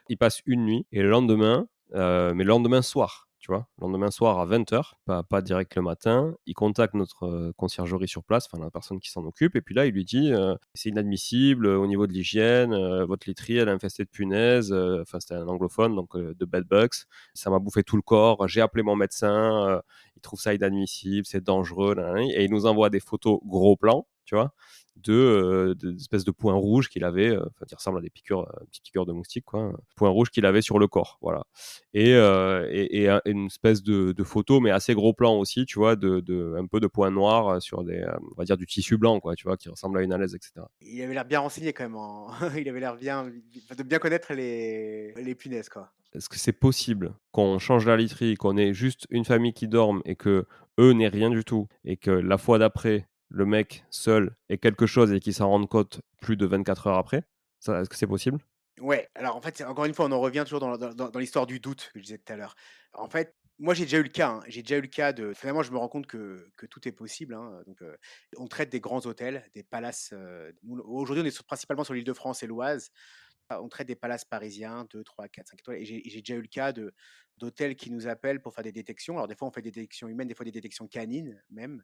Il passe une nuit et le lendemain, mais le lendemain soir, tu vois? Le lendemain soir à 20h, pas direct le matin, il contacte notre, conciergerie sur place, enfin la personne qui s'en occupe et puis là, il lui dit, «C'est inadmissible, au niveau de l'hygiène, votre literie elle est infestée de punaises», enfin c'était un anglophone donc de bed bugs. «Ça m'a bouffé tout le corps, j'ai appelé mon médecin, il trouve ça inadmissible, c'est dangereux, nanani» et il nous envoie des photos gros plan, tu vois? D'espèces de points rouges qu'il avait, enfin qui ressemblent à des piqûres, petites piqûres de moustiques quoi, points rouges qu'il avait sur le corps, voilà. Et une espèce de photo, mais assez gros plan aussi, tu vois, un peu de points noirs sur on va dire du tissu blanc quoi, tu vois, qui ressemble à une alaise et cetera.
Il avait l'air bien renseigné quand même en il avait l'air bien de bien connaître les punaises, quoi.
Est-ce que c'est possible qu'on change la literie, qu'on ait juste une famille qui dorme et qu'eux n'aient rien du tout et que la fois d'après, le mec seul ait quelque chose et qu'il s'en rende compte plus de 24 heures après? Ça, est-ce que c'est possible?
Ouais, alors en fait, c'est encore une fois, on en revient toujours dans l'histoire du doute que je disais tout à l'heure. En fait, moi, j'ai déjà eu le cas, hein. J'ai déjà eu le cas de finalement, je me rends compte que tout est possible, hein, donc on traite des grands hôtels, des palaces, nous, aujourd'hui, on est principalement sur l'Île-de-France et l'Oise. On traite des palaces parisiens, 2, 3, 4, 5 étoiles et j'ai déjà eu le cas d'hôtels qui nous appellent pour faire des détections. Alors des fois, on fait des détections humaines, des fois des détections canines même.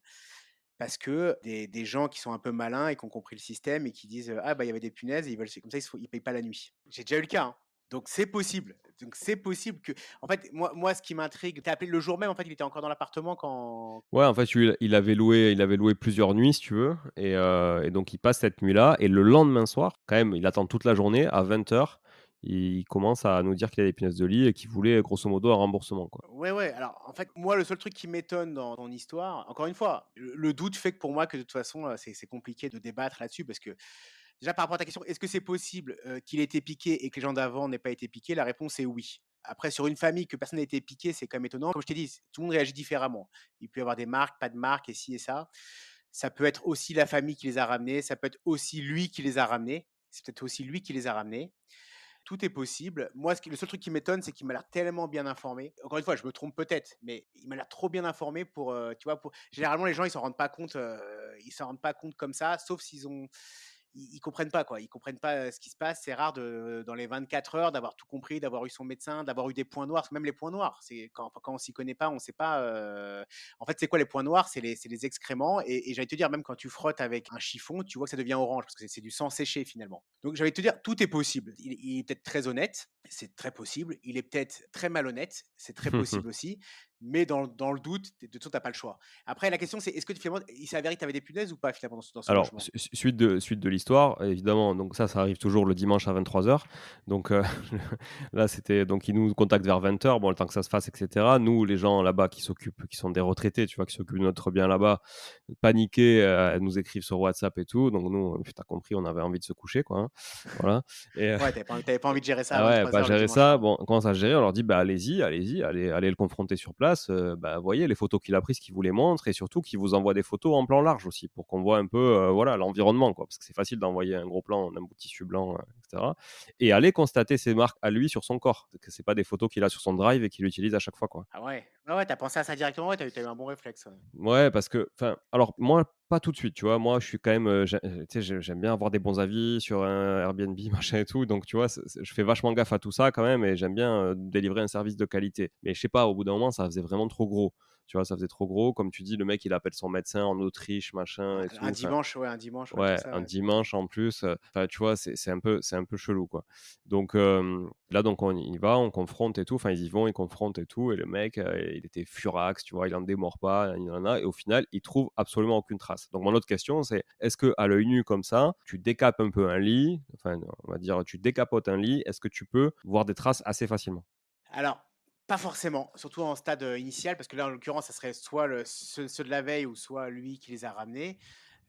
Parce que des gens qui sont un peu malins et qui ont compris le système et qui disent, «Ah bah, il y avait des punaises» et ils veulent c'est comme ça ils payent pas la nuit. J'ai déjà eu le cas, hein. Donc c'est possible. Donc c'est possible que en fait, moi ce qui m'intrigue, tu appelé le jour même, en fait, il était encore dans l'appartement quand
Ouais, en fait, lui, il avait loué plusieurs nuits, si tu veux et donc il passe cette nuit-là et le lendemain soir, quand même, il attend toute la journée, à 20h, il commence à nous dire qu'il a des punaises de lit et qu'il voulait grosso modo un remboursement, quoi.
ouais, ouais, alors en fait, moi le seul truc qui m'étonne dans ton histoire, encore une fois, le doute fait que pour moi que de toute façon, c'est compliqué de débattre là-dessus parce que déjà par rapport à ta question, est-ce que c'est possible, qu'il ait été piqué et que les gens d'avant n'aient pas été piqués? La réponse est oui. Après sur une famille que personne n'a été piqué, c'est quand même étonnant. Comme je t'ai dit, tout le monde réagit différemment. Il peut y avoir des marques, pas de marques et ci et ça. Ça peut être aussi la famille qui les a ramenés, ça peut être aussi lui qui les a ramenés. C'est peut-être aussi lui qui les a ramenés. Tout est possible. Moi, le seul truc qui m'étonne, c'est qu'il m'a l'air tellement bien informé. Encore une fois, je me trompe peut-être, mais il m'a l'air trop bien informé pour, tu vois, généralement, les gens, ils s'en rendent pas compte, ils s'en rendent pas compte comme ça, sauf s'ils ont ils comprennent pas, quoi. Ils comprennent pas, ce qui se passe. C'est rare dans les 24 heures d'avoir tout compris, d'avoir eu son médecin, d'avoir eu des points noirs. Parce que même les points noirs, c'est quand on s'y connaît pas, on sait pas, en fait, c'est quoi les points noirs? C'est les excréments et j'allais te dire, même quand tu frottes avec un chiffon, tu vois que ça devient orange parce que c'est du sang séché, finalement. Donc j'allais te dire, tout est possible. Il est peut-être très honnête. C'est très possible. Il est peut-être très malhonnête, c'est très possible aussi, mais dans le doute, de toute façon, tu as pas le choix. Après la question c'est, est-ce que finalement, il s'est avéré que tu avais des punaises ou pas finalement dans ce
Alors,
logement?
suite de l'histoire, évidemment, donc ça arrive toujours le dimanche à 23h. Donc, là, c'était donc ils nous contactent vers 20h, bon, le temps que ça se fasse et cetera. Nous, les gens là-bas qui sont des retraités, tu vois, qui s'occupent de notre bien là-bas, paniqués, nous écrivent sur WhatsApp et tout. Donc nous, tu as compris, on avait envie de se coucher, quoi, hein, voilà. et
Ouais, tu pas envie de gérer ça à
Ah ouais, bah,
23h le
gérer
dimanche
ça,
soir.
bon, on commence à gérer, on leur dit: «Bah, allez-y, allez-y, allez le confronter sur place, bah, voyez les photos qu'il a prises, qu'il vous les montre et surtout qu'il vous envoie des photos en plan large aussi pour qu'on voit un peu, voilà, l'environnement, quoi». Parce que c'est facile d'envoyer un gros plan d'un bout de tissu blanc, et cetera, et aller constater ses marques à lui sur son corps, que c'est pas des photos qu'il a sur son drive et qu'il utilise à chaque fois, quoi.
Ah ouais, ouais, ouais, tu pensé à ça directement, ouais, tu eu un bon réflexe, ouais.
Ouais, parce que enfin, alors moi, pas tout de suite, tu vois? Moi, je suis quand même, tu sais, j'aime bien avoir des bons avis sur un Airbnb, machin et tout, donc tu vois? C'est je fais vachement gaffe à tout ça quand même et j'aime bien, délivrer un service de qualité. Mais je sais pas, au bout d'un moment, ça faisait vraiment trop gros, tu vois? Ça faisait trop gros. Comme tu dis, le mec, il appelle son médecin en Autriche, machin et
Un
tout, enfin
dimanche, ouais, un dimanche, ouais, comme
ouais,
ça,
un
ouais.
dimanche en plus, enfin, tu vois, c'est un peu chelou, quoi. Donc, là, donc on y va, on confronte et tout, enfin, ils y vont, ils confrontent et tout et le mec, il était furax, tu vois? Il en démord pas, il en a et au final, il trouve absolument aucune trace. Donc mon autre question, c'est: est-ce que à l'œil nu comme ça, tu décapes un peu un lit, enfin, on va dire, tu décapotes un lit, est-ce que tu peux voir des traces assez facilement?
Alors, pas forcément, surtout en stade, initial, parce que là, en l'occurrence, ça serait soit ceux de la veille ou soit lui qui les a ramenés.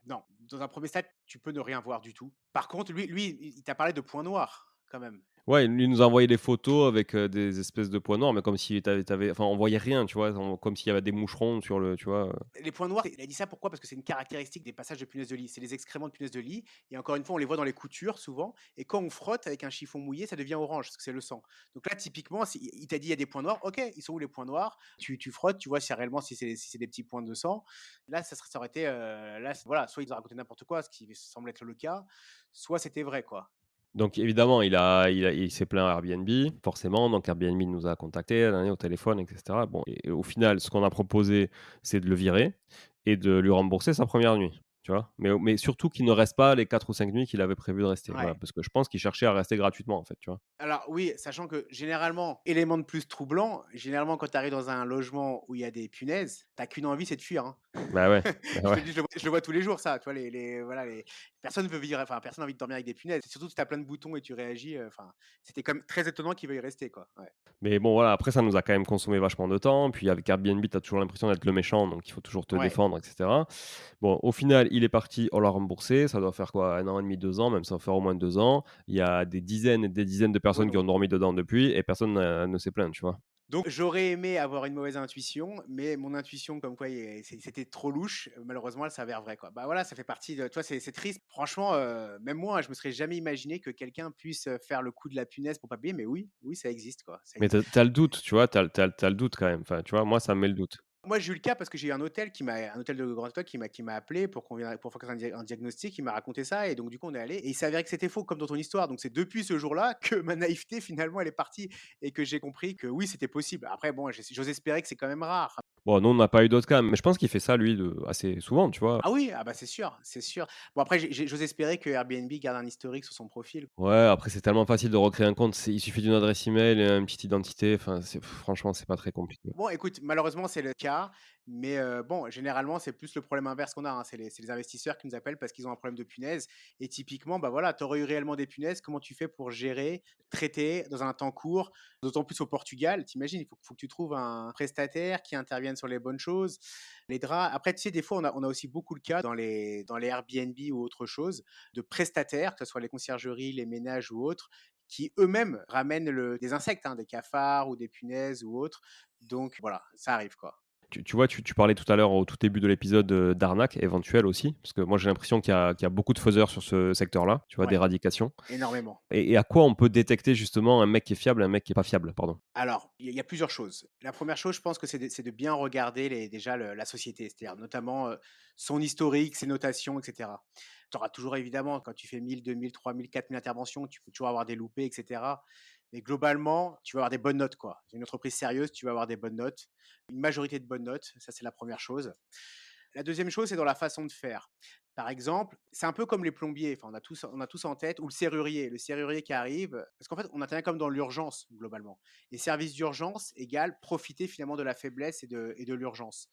Non, dans un premier stade, tu peux ne rien voir du tout. Par contre, lui, il t'a parlé de points noirs, quand même.
Ouais, lui, il nous a envoyé des photos avec, des espèces de points noirs, mais comme si tu enfin, on voyait rien, tu vois? Comme s'il y avait des moucherons sur le tu vois?
Les points noirs, il a dit ça pourquoi? Parce que c'est une caractéristique des passages de punaises de lit. C'est les excréments de punaises de lit et encore une fois, on les voit dans les coutures souvent et quand on frotte avec un chiffon mouillé, ça devient orange parce que c'est le sang. Donc là, typiquement, si il t'a dit: «Il y a des points noirs», OK, ils sont où les points noirs? Tu frottes, tu vois si réellement si c'est des petits points de sang. Là, ça aurait été, là, voilà, soit il nous a raconté n'importe quoi, ce qui semble être le cas, soit c'était vrai, quoi.
Donc évidemment, il s'est plaint à Airbnb, forcément, donc Airbnb nous a contactés, au téléphone et cetera. Bon et au final, ce qu'on a proposé, c'est de le virer et de lui rembourser sa première nuit, tu vois? Mais surtout qu'il ne reste pas les 4 ou 5 nuits qu'il avait prévu de rester, voilà,
Ouais.
parce que je pense qu'il cherchait à rester gratuitement, en fait, tu vois?
Alors oui, sachant que généralement, élément de plus troublant, généralement quand tu arrives dans un logement où il y a des punaises, tu qu'une envie, c'est de fuir, hein.
Bah ouais, bah
Je te
ouais.
le dis, je le vois tous les jours ça, tu vois? Voilà, personne veut vivre enfin, personne n'a envie de dormir avec des punaises. Surtout si tu as plein de boutons et tu réagis, enfin, c'était quand même très étonnant qu'il veuille rester, quoi. Ouais.
Mais bon, voilà, après ça nous a quand même consommé vachement de temps, puis avec Airbnb, tu as toujours l'impression d'être le méchant, donc il faut toujours te
Ouais,
défendre et cetera. Bon, au final, il est parti, on l'a remboursé, ça doit faire quoi? 1 an et demi, 2 ans, même ça va faire au moins 2 ans. Il y a des dizaines et des dizaines de
ouais,
personnes qui ont
ouais.
dormi dedans depuis et personne ne s'est plaint, tu vois?
Donc j'aurais aimé avoir une mauvaise intuition, mais mon intuition comme quoi c'était trop louche, malheureusement elle s'avère vraie, quoi. Bah, voilà, ça fait partie de tu vois, c'est triste. Franchement, même moi, je me serais jamais imaginé que quelqu'un puisse, faire le coup de la punaise pour pas payer, mais oui, oui, ça existe, quoi, ça
Mais
existe.
tu as le doute, tu vois? Tu as le doute quand même, enfin, tu vois? Moi, ça me met le doute.
Moi, j'ai eu le cas parce que j'ai eu un hôtel de grande étoile qui m'a appelé pour qu'on vienne pour faire un diagnostic. Il m'a raconté ça et donc du coup, on est allé et il s'est avéré que c'était faux comme dans ton histoire. Donc c'est depuis ce jour-là que ma naïveté finalement elle est partie et que j'ai compris que oui, c'était possible. Après bon, j'ose espérer que c'est quand même rare.
Bon, nous, on n'a pas eu d'autres cas, mais je pense qu'il fait ça lui de assez souvent, tu vois?
Ah oui, ah bah, c'est sûr, c'est sûr. Bon après j'ose espérer que Airbnb garde un historique sur son profil.
Ouais, après c'est tellement facile de recréer un compte, il suffit d'une adresse email et une petite identité, enfin, franchement, c'est pas très compliqué.
Bon, écoute, malheureusement, c'est le cas, mais bon, généralement, c'est plus le problème inverse qu'on a, hein. C'est les investisseurs qui nous appellent parce qu'ils ont un problème de punaises et typiquement, bah, voilà, tu aurais eu réellement des punaises, comment tu fais pour gérer, traiter dans un temps court? D'autant plus au Portugal, tu imagines, il faut que tu trouves un prestataire qui intervienne sur les bonnes choses, les draps. Après, tu sais, des fois, on a aussi beaucoup le cas dans les Airbnb ou autre chose, de prestataires, que ce soit les conciergeries, les ménages ou autres, qui eux-mêmes ramènent des insectes, hein, des cafards ou des punaises ou autres donc voilà, ça arrive quoi.
Tu vois, tu parlais tout à l'heure, au tout début de l'épisode, d'arnaque éventuelle aussi, parce que moi j'ai l'impression qu'il y a beaucoup de faiseurs sur ce secteur-là, tu vois,
Ouais,
d'éradication
énormément.
et à quoi on peut détecter justement un mec qui est fiable, un mec qui est pas fiable? Pardon.
Alors, il y a plusieurs choses. La première chose, je pense que c'est de bien regarder déjà la société, c'est-à-dire notamment, son historique, ses notations et cetera. Tu auras toujours évidemment quand tu fais 1 000, 2 000, 3 000, 4 000 interventions, tu peux toujours avoir des loupés et cetera. Mais globalement, tu vas avoir des bonnes notes quoi. C'est une entreprise sérieuse, tu vas avoir des bonnes notes, une majorité de bonnes notes, ça c'est la première chose. La deuxième chose, c'est dans la façon de faire. Par exemple, c'est un peu comme les plombiers, enfin, on a tous en tête ou le serrurier qui arrive, parce qu'en fait, on intervient comme dans l'urgence globalement et service d'urgence égale profiter finalement de la faiblesse et de l'urgence.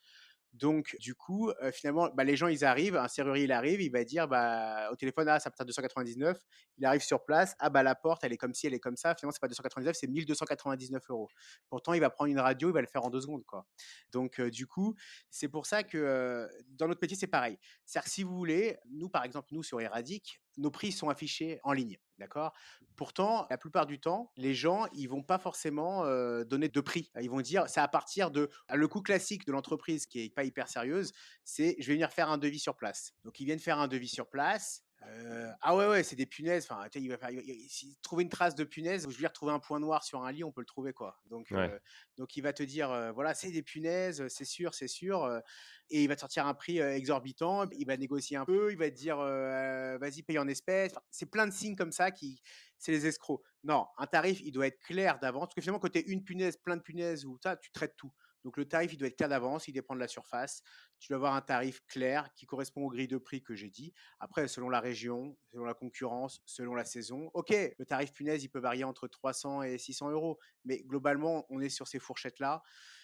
Donc du coup, finalement, bah, les gens, ils arrivent, un serrurier, il arrive, il va dire, bah, au téléphone: «Ah, ça coûte 299». Il arrive sur place: «Ah, bah, la porte, elle est comme ci, elle est comme ça». Finalement, c'est pas 299, c'est 1 299 €. Pourtant, il va prendre une radio, il va le faire en 2 secondes, quoi. Donc du coup, c'est pour ça que, dans notre métier, c'est pareil. C'est-à-dire que si vous voulez, nous, par exemple, nous, sur Eradic, nos prix sont affichés en ligne, d'accord? Pourtant, la plupart du temps, les gens, ils vont pas forcément, donner de prix. Ils vont dire: «C'est à partir de» le coût classique de l'entreprise qui est pas hyper sérieuse, c'est: «Je vais venir faire un devis sur place». Donc ils viennent faire un devis sur place, ah ouais, ouais, c'est des punaises, enfin, tu sais, si trouver une trace de punaise, je veux dire trouver un point noir sur un lit, on peut le trouver, quoi.
Ouais,
Donc il va te dire, voilà: «C'est des punaises, c'est sûr», et il va te sortir un prix, exorbitant. Il va négocier un peu, il va te dire, «Vas-y, paye en espèces». Enfin, c'est plein de signes comme ça qui c'est les escrocs. Non, un tarif, il doit être clair d'avance, parce que finalement, quand tu es une punaise, plein de punaises ou ça, tu traites tout. Donc le tarif, il doit être clair d'avance, il dépend de la surface. Tu dois avoir un tarif clair qui correspond aux grilles de prix que j'ai dit. Après, selon la région, selon la concurrence, selon la saison, OK, le tarif punaise, il peut varier entre 300 et 600 euros. Mais globalement, on est sur ces fourchettes-là.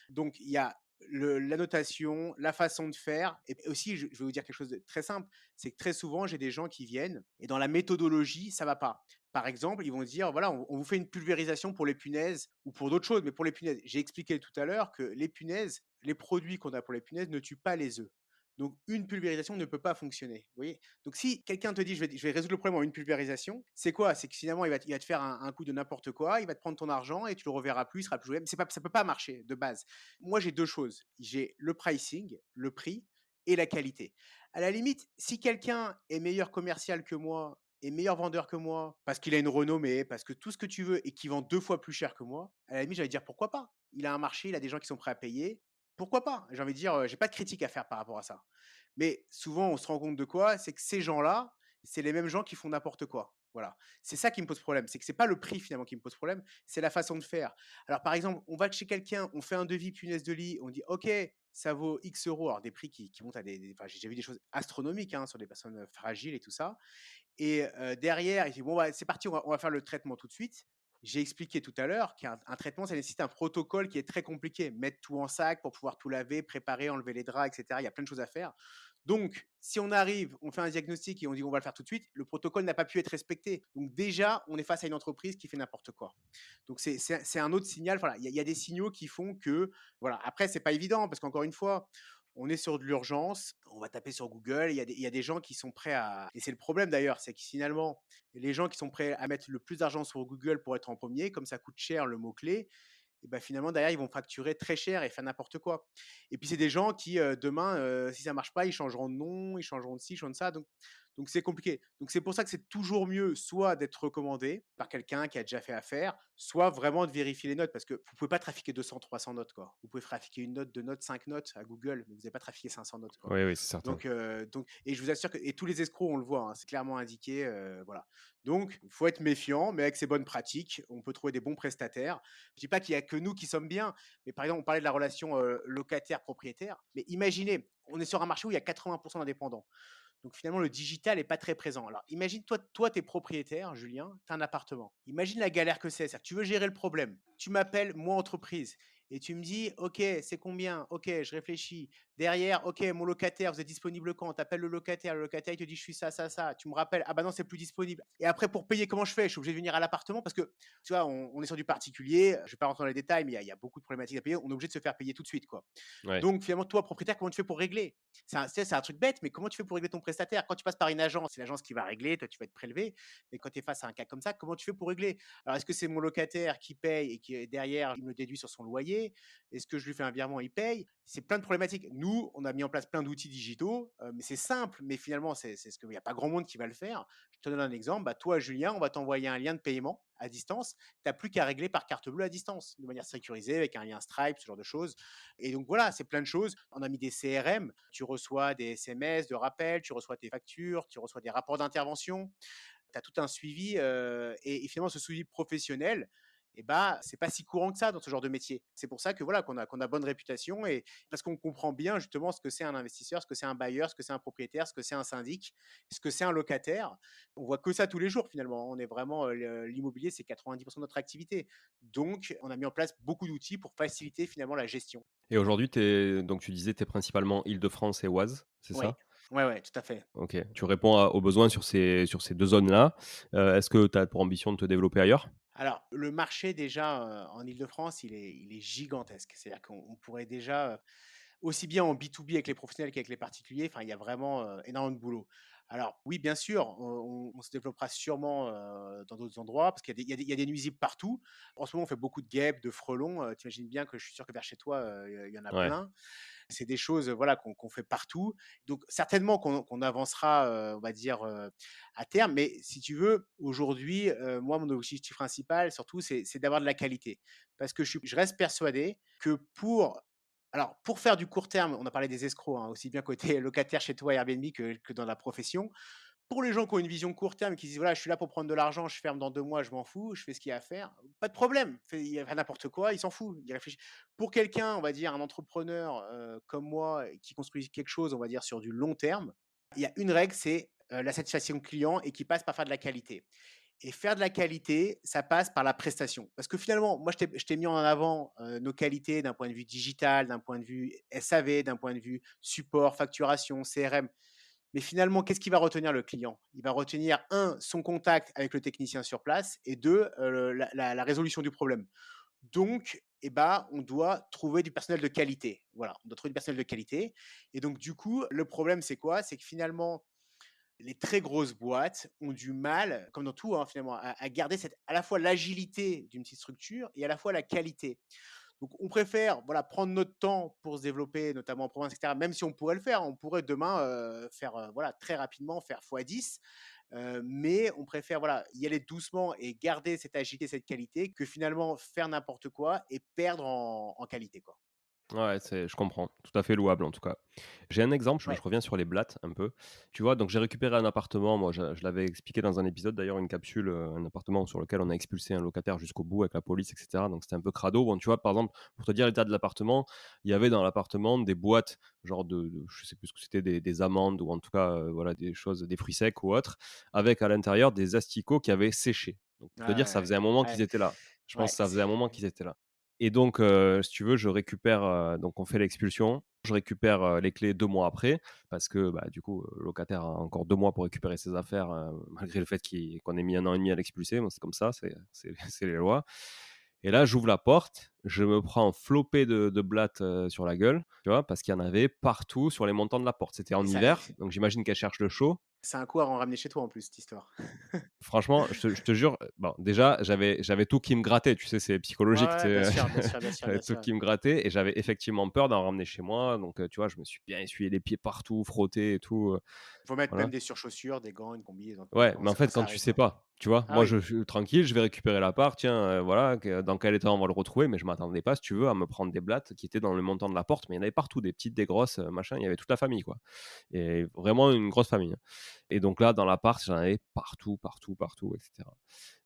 Donc, il y a la notation, la façon de faire. Et aussi, je vais vous dire quelque chose de très simple, c'est que très souvent, j'ai des gens qui viennent et dans la méthodologie, ça va pas. Par exemple, ils vont dire, voilà, on vous fait une pulvérisation pour les punaises ou pour d'autres choses, mais pour les punaises. J'ai expliqué tout à l'heure que les punaises, les produits qu'on a pour les punaises ne tuent pas les œufs. Donc, une pulvérisation ne peut pas fonctionner. Vous voyez. Donc, si quelqu'un te dit, je vais résoudre le problème en une pulvérisation, c'est quoi? C'est que finalement, il va te faire un coup de n'importe quoi, il va te prendre ton argent et tu le reverras plus, il sera plus joué. C'est pas, ça peut pas marcher de base. Moi, j'ai deux choses. J'ai le pricing, le prix et la qualité. À la limite, si quelqu'un est meilleur commercial que moi, est meilleur vendeur que moi, parce qu'il a une renommée, parce que tout ce que tu veux et qui vend 2 fois plus cher que moi, à la limite, j'allais dire pourquoi pas. Il a un marché, il a des gens qui sont prêts à payer. Pourquoi pas? J'ai envie de dire, j'ai pas de critique à faire par rapport à ça. Mais souvent, on se rend compte de quoi? C'est que ces gens-là, c'est les mêmes gens qui font n'importe quoi. Voilà. C'est ça qui me pose problème. C'est que c'est pas le prix finalement qui me pose problème, c'est la façon de faire. Alors par exemple, on va chez quelqu'un, on fait un devis punaise de lit, on dit OK, ça vaut X euros. Alors des prix qui montent à enfin, j'ai déjà vu des choses astronomiques hein, sur des personnes fragiles et tout ça. Et derrière, il dit: «Bon, bah, c'est parti, on va faire le traitement tout de suite». J'ai expliqué tout à l'heure qu'un traitement, ça nécessite un protocole qui est très compliqué. Mettre tout en sac pour pouvoir tout laver, préparer, enlever les draps et cetera. Il y a plein de choses à faire. Donc, si on arrive, on fait un diagnostic et on dit: «On va le faire tout de suite», le protocole n'a pas pu être respecté. Donc déjà, on est face à une entreprise qui fait n'importe quoi. Donc c'est un autre signal. Voilà, il y a des signaux qui font que voilà. Après, c'est pas évident parce qu'encore une fois, on est sur de l'urgence, on va taper sur Google, il y a des gens qui sont prêts à et c'est le problème d'ailleurs, c'est que finalement, les gens qui sont prêts à mettre le plus d'argent sur Google pour être en premier, comme ça coûte cher le mot-clé, et bah, finalement derrière ils vont facturer très cher et faire n'importe quoi. Et puis c'est des gens qui, demain, si ça marche pas, ils changeront de nom, ils changeront de ci, ils changeront de ça, donc c'est compliqué. Donc c'est pour ça que c'est toujours mieux soit d'être recommandé par quelqu'un qui a déjà fait affaire, soit vraiment de vérifier les notes parce que vous pouvez pas trafiquer 200-300 notes, quoi. Vous pouvez trafiquer une note, 2 notes, 5 notes à Google, mais vous allez pas trafiquer 500 notes, quoi.
oui, oui, c'est certain.
Donc et je vous assure que et tous les escrocs, on le voit, hein, c'est clairement indiqué, voilà. Donc il faut être méfiant, mais avec ces bonnes pratiques, on peut trouver des bons prestataires. Je dis pas qu'il y a que nous qui sommes bien, mais par exemple, on parlait de la relation, locataire-propriétaire, mais imaginez, on est sur un marché où il y a 80 d'indépendants. Donc finalement, le digital est pas très présent. Alors imagine toi tu es propriétaire, Julien, tu as un appartement. Imagine la galère que c'est. C'est-à-dire que tu veux gérer le problème. Tu m'appelles, moi entreprise, et tu me dis: «OK, c'est combien? OK, je réfléchis». Derrière: «OK, mon locataire, vous êtes disponible quand?» Tu appelles le locataire il te dit: «Je suis ça, ça, ça». Tu me rappelles: «Ah bah non, c'est plus disponible». Et après pour payer, comment je fais? Je suis obligé de venir à l'appartement parce que, tu vois, on est sur du particulier, je vais pas rentrer dans les détails, mais il y a beaucoup de problématiques à payer. On est obligé de se faire payer tout de suite, quoi.
Ouais.
Donc finalement, toi, propriétaire, comment tu fais pour régler? C'est un truc bête, mais comment tu fais pour régler ton prestataire? Quand tu passes par une agence, c'est l'agence qui va régler, toi, tu vas être prélevé. Mais quand tu es face à un cas comme ça, comment tu fais pour régler? Alors, est-ce que c'est mon locataire qui paye et qui, derrière, il me déduit sur son loyer? Est-ce que je lui fais un virement, il paye? C'est plein de problématiques. Nous, on a mis en place plein d'outils digitaux, mais c'est simple, mais finalement, c'est ce qu'il n'y a pas grand monde qui va le faire. Je te donne un exemple. Bah, toi, Julien, on va t'envoyer un lien de paiement à distance. Tu n'as plus qu'à régler par carte bleue à distance, de manière sécurisée, avec un lien Stripe, ce genre de choses. Et donc voilà, c'est plein de choses. On a mis des CRM, tu reçois des SMS de rappel, tu reçois tes factures, tu reçois des rapports d'intervention, tu as tout un suivi et finalement ce suivi professionnel. et bah, c'est pas si courant que ça dans ce genre de métier. C'est pour ça que voilà, qu'on a bonne réputation et parce qu'on comprend bien justement ce que c'est un investisseur, ce que c'est un bailleur, ce que c'est un propriétaire, ce que c'est un syndic, ce que c'est un locataire. On voit que ça tous les jours finalement. On est vraiment, l'immobilier, c'est 90 de notre activité. Donc on a mis en place beaucoup d'outils pour faciliter finalement la gestion.
Et aujourd'hui, donc tu disais, tu es principalement Île-de-France et Oise, c'est
Oui.
ça?
Ouais, ouais, tout à fait.
OK. Tu réponds aux besoins sur ces 2 zones-là. Est-ce que tu as pour ambition de te développer ailleurs?
Alors, le marché déjà, en Île-de-France, il est gigantesque. C'est-à-dire qu'on pourrait déjà, aussi bien en B2B avec les professionnels qu'avec les particuliers, enfin, il y a vraiment, énormément de boulot. Alors oui, bien sûr, on se développera sûrement, dans d'autres endroits parce qu'il y a des il y a des il y a des nuisibles partout. En ce moment, on fait beaucoup de guêpes, de frelons, tu bien que je suis sûr que vers chez toi, il y en a
Ouais.
plein. C'est des choses, voilà, qu'on fait partout. Donc certainement qu'on avancera, on va dire, à terme. Mais si tu veux, aujourd'hui, moi, mon objectif principal, surtout, c'est d'avoir de la qualité. Parce que je reste persuadé que pour faire du court terme, on a parlé des escrocs, hein, aussi bien côté locataire chez toi, Airbnb, que dans la profession. Pour les gens qui ont une vision court terme, qui disent: «Voilà, je suis là pour prendre de l'argent, je ferme dans 2 mois, je m'en fous, je fais ce qu'il y a à faire», pas de problème. Il fait n'importe quoi, il s'en fout, il réfléchit. Pour quelqu'un, on va dire un entrepreneur, comme moi, qui construit quelque chose, on va dire sur du long terme, il y a une règle, c'est, la satisfaction client et qui passe par faire de la qualité. Et faire de la qualité, ça passe par la prestation. Parce que finalement, moi, je t'ai mis en avant, nos qualités d'un point de vue digital, d'un point de vue SAV, d'un point de vue support, facturation, CRM. Mais finalement, qu'est-ce qui va retenir le client? Il va retenir un, son contact avec le technicien sur place et 2, la résolution du problème. Donc, eh ben, on doit trouver du personnel de qualité. Voilà, on doit trouver du personnel de qualité et donc du coup, le problème, c'est quoi? C'est que finalement, les très grosses boîtes ont du mal, comme dans tout, hein, finalement, à garder à la fois l'agilité d'une petite structure et à la fois la qualité. Donc, on préfère voilà, prendre notre temps pour se développer, notamment en province, etc. Même si on pourrait le faire, on pourrait demain faire voilà, très rapidement, faire x10. Mais on préfère voilà, y aller doucement et garder cette agilité, cette qualité, que finalement faire n'importe quoi et perdre en qualité. Quoi.
Ouais, je comprends. Tout à fait louable en tout cas. J'ai un exemple, je
Ouais.
reviens sur les blattes un peu. Tu vois, donc j'ai récupéré un appartement, moi je l'avais expliqué dans un épisode d'ailleurs, une capsule, un appartement sur lequel on a expulsé un locataire jusqu'au bout avec la police, et cetera. Donc c'était un peu crado. Bon, tu vois, par exemple, pour te dire l'état de l'appartement, il y avait dans l'appartement des boîtes, genre je sais plus ce que c'était, des amandes ou en tout cas, voilà, des choses, des fruits secs ou autres, avec à l'intérieur des asticots qui avaient séché. Donc pour te dire, ça
Ouais,
faisait un moment
ouais,
qu'ils étaient là. Je pense
ouais,
que ça faisait un moment qu'ils étaient là. Et donc, si tu veux, je récupère, donc on fait l'expulsion. Je récupère, les clés 2 mois après parce que, bah, du coup, le locataire a encore 2 mois pour récupérer ses affaires, malgré le fait qu'on ait mis 1 an et demi à l'expulser. Bon, c'est comme ça, c'est les lois. Et là, j'ouvre la porte, je me prends flopé de blattes, sur la gueule, tu vois? Parce qu'il y en avait partout sur les montants de la porte. C'était
et
en
ça,
hiver, donc j'imagine qu'elle cherche le chaud.
c'est un coup à en ramener chez toi en plus, cette histoire.
Franchement, je te jure, bon, déjà, j'avais tout qui me grattait, tu sais, c'est
Ouais,
psychologique, tu
ouais, bien
sais?
sûr, bien sûr, bien sûr,
J'avais
bien
tout
sûr.
qui me grattait et j'avais effectivement peur d'en ramener chez moi, donc tu vois, je me suis bien essuyé les pieds partout, frotté et tout,
Il faut mettre même
voilà.
des surchaussures, des gants, une combinaison
Ouais,
quand
mais en
ça,
fait,
quand ça
quand tu
arrive.
sais
Ouais.
pas, tu vois?
Ah
Moi,
oui,
je suis tranquille, je vais récupérer l'appart, tiens, voilà, dans quel état on va le retrouver, mais je m'attendais pas, si tu veux, à me prendre des blattes qui étaient dans le montant de la porte, mais il y en avait partout, des petites, des grosses, machin, il y avait toute la famille, quoi, et vraiment une grosse famille, hein. Et donc là, dans l'appart, j'en avais partout, partout, partout, et cetera.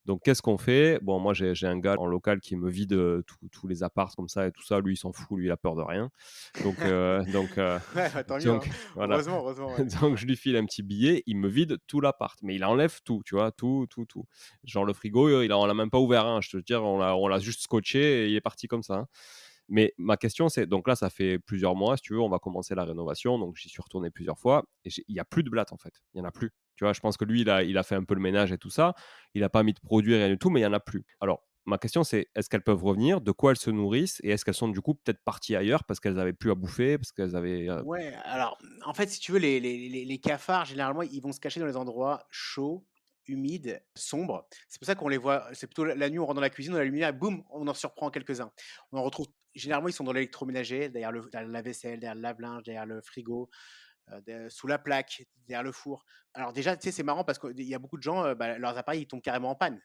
Donc qu'est-ce qu'on fait? Bon, moi, j'ai un gars en local qui me vide, tous les apparts comme ça et tout ça. Lui, il s'en fout, lui, il a peur de rien. Donc heu donc heu,
ouais, bah, tant mieux,
donc
hein.
voilà.
Heureusement, heureusement, ouais.
Donc je lui file un petit billet, il me vide tout l'appart, mais il enlève tout, tu vois? Tout, tout, tout. Genre le frigo, on l'a même pas ouvert, hein, je te dire, on l'a juste scotché et il est parti comme ça, hein. Mais ma question, c'est donc là, ça fait plusieurs mois, si tu veux, on va commencer la rénovation, donc j'y suis retourné plusieurs fois et il y a plus de blattes, en fait. Il y en a plus. Tu vois? Je pense que lui, il a fait un peu le ménage et tout ça. Il a pas mis de produits, rien du tout, mais il y en a plus. Alors, ma question, c'est est-ce qu'elles peuvent revenir? De quoi elles se nourrissent? Et est-ce qu'elles sont, du coup, peut-être parties ailleurs parce qu'elles avaient plus à bouffer, parce qu'elles avaient,
Ouais, alors, en fait, si tu veux, les cafards, généralement, ils vont se cacher dans les endroits chauds, humides, sombres. C'est pour ça qu'on les voit c'est plutôt la nuit, on rentre dans la cuisine, on a la lumière et boum, on en surprend quelques-uns. On en retrouve généralement, ils sont dans l'électroménager, derrière le lave-vaisselle, derrière le lave-linge, derrière le frigo, sous la plaque, derrière le four. Alors déjà, tu sais, c'est marrant parce qu'il y a beaucoup de gens, bah, leurs appareils, ils tombent carrément en panne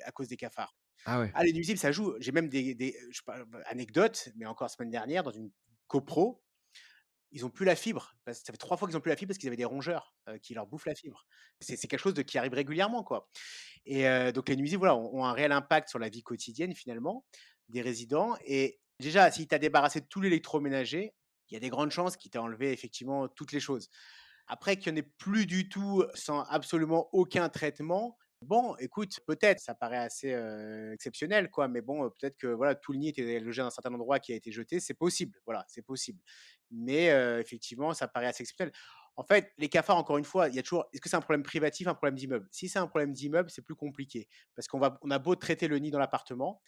à cause des cafards.
ah ouais.
Ah, les nuisibles, ça joue. J'ai même des je sais pas, anecdote, mais encore la semaine dernière, dans une copro, Ils ont plus la fibre, parce que ça fait 3 fois qu'ils ont plus la fibre parce qu'ils avaient des rongeurs, qui leur bouffent la fibre. C'est quelque chose qui arrive régulièrement, quoi. Et donc les nuisibles, voilà, ont un réel impact sur la vie quotidienne finalement des résidents. Et déjà, si tu as débarrassé de tout l'électroménager, il y a des grandes chances qu'il t'ait enlevé effectivement toutes les choses. Après qu'il n'y en ait plus du tout sans absolument aucun traitement, bon, écoute, peut-être, ça paraît assez, exceptionnel, quoi, mais bon, peut-être que, voilà, tout le nid était logé dans un certain endroit qui a été jeté, c'est possible, voilà, c'est possible. Mais effectivement, ça paraît assez exceptionnel. En fait, les cafards, encore une fois, il y a toujours est-ce que c'est un problème privatif, un problème d'immeuble? Si c'est un problème d'immeuble, c'est plus compliqué parce on a beau traiter le nid dans l'appartement,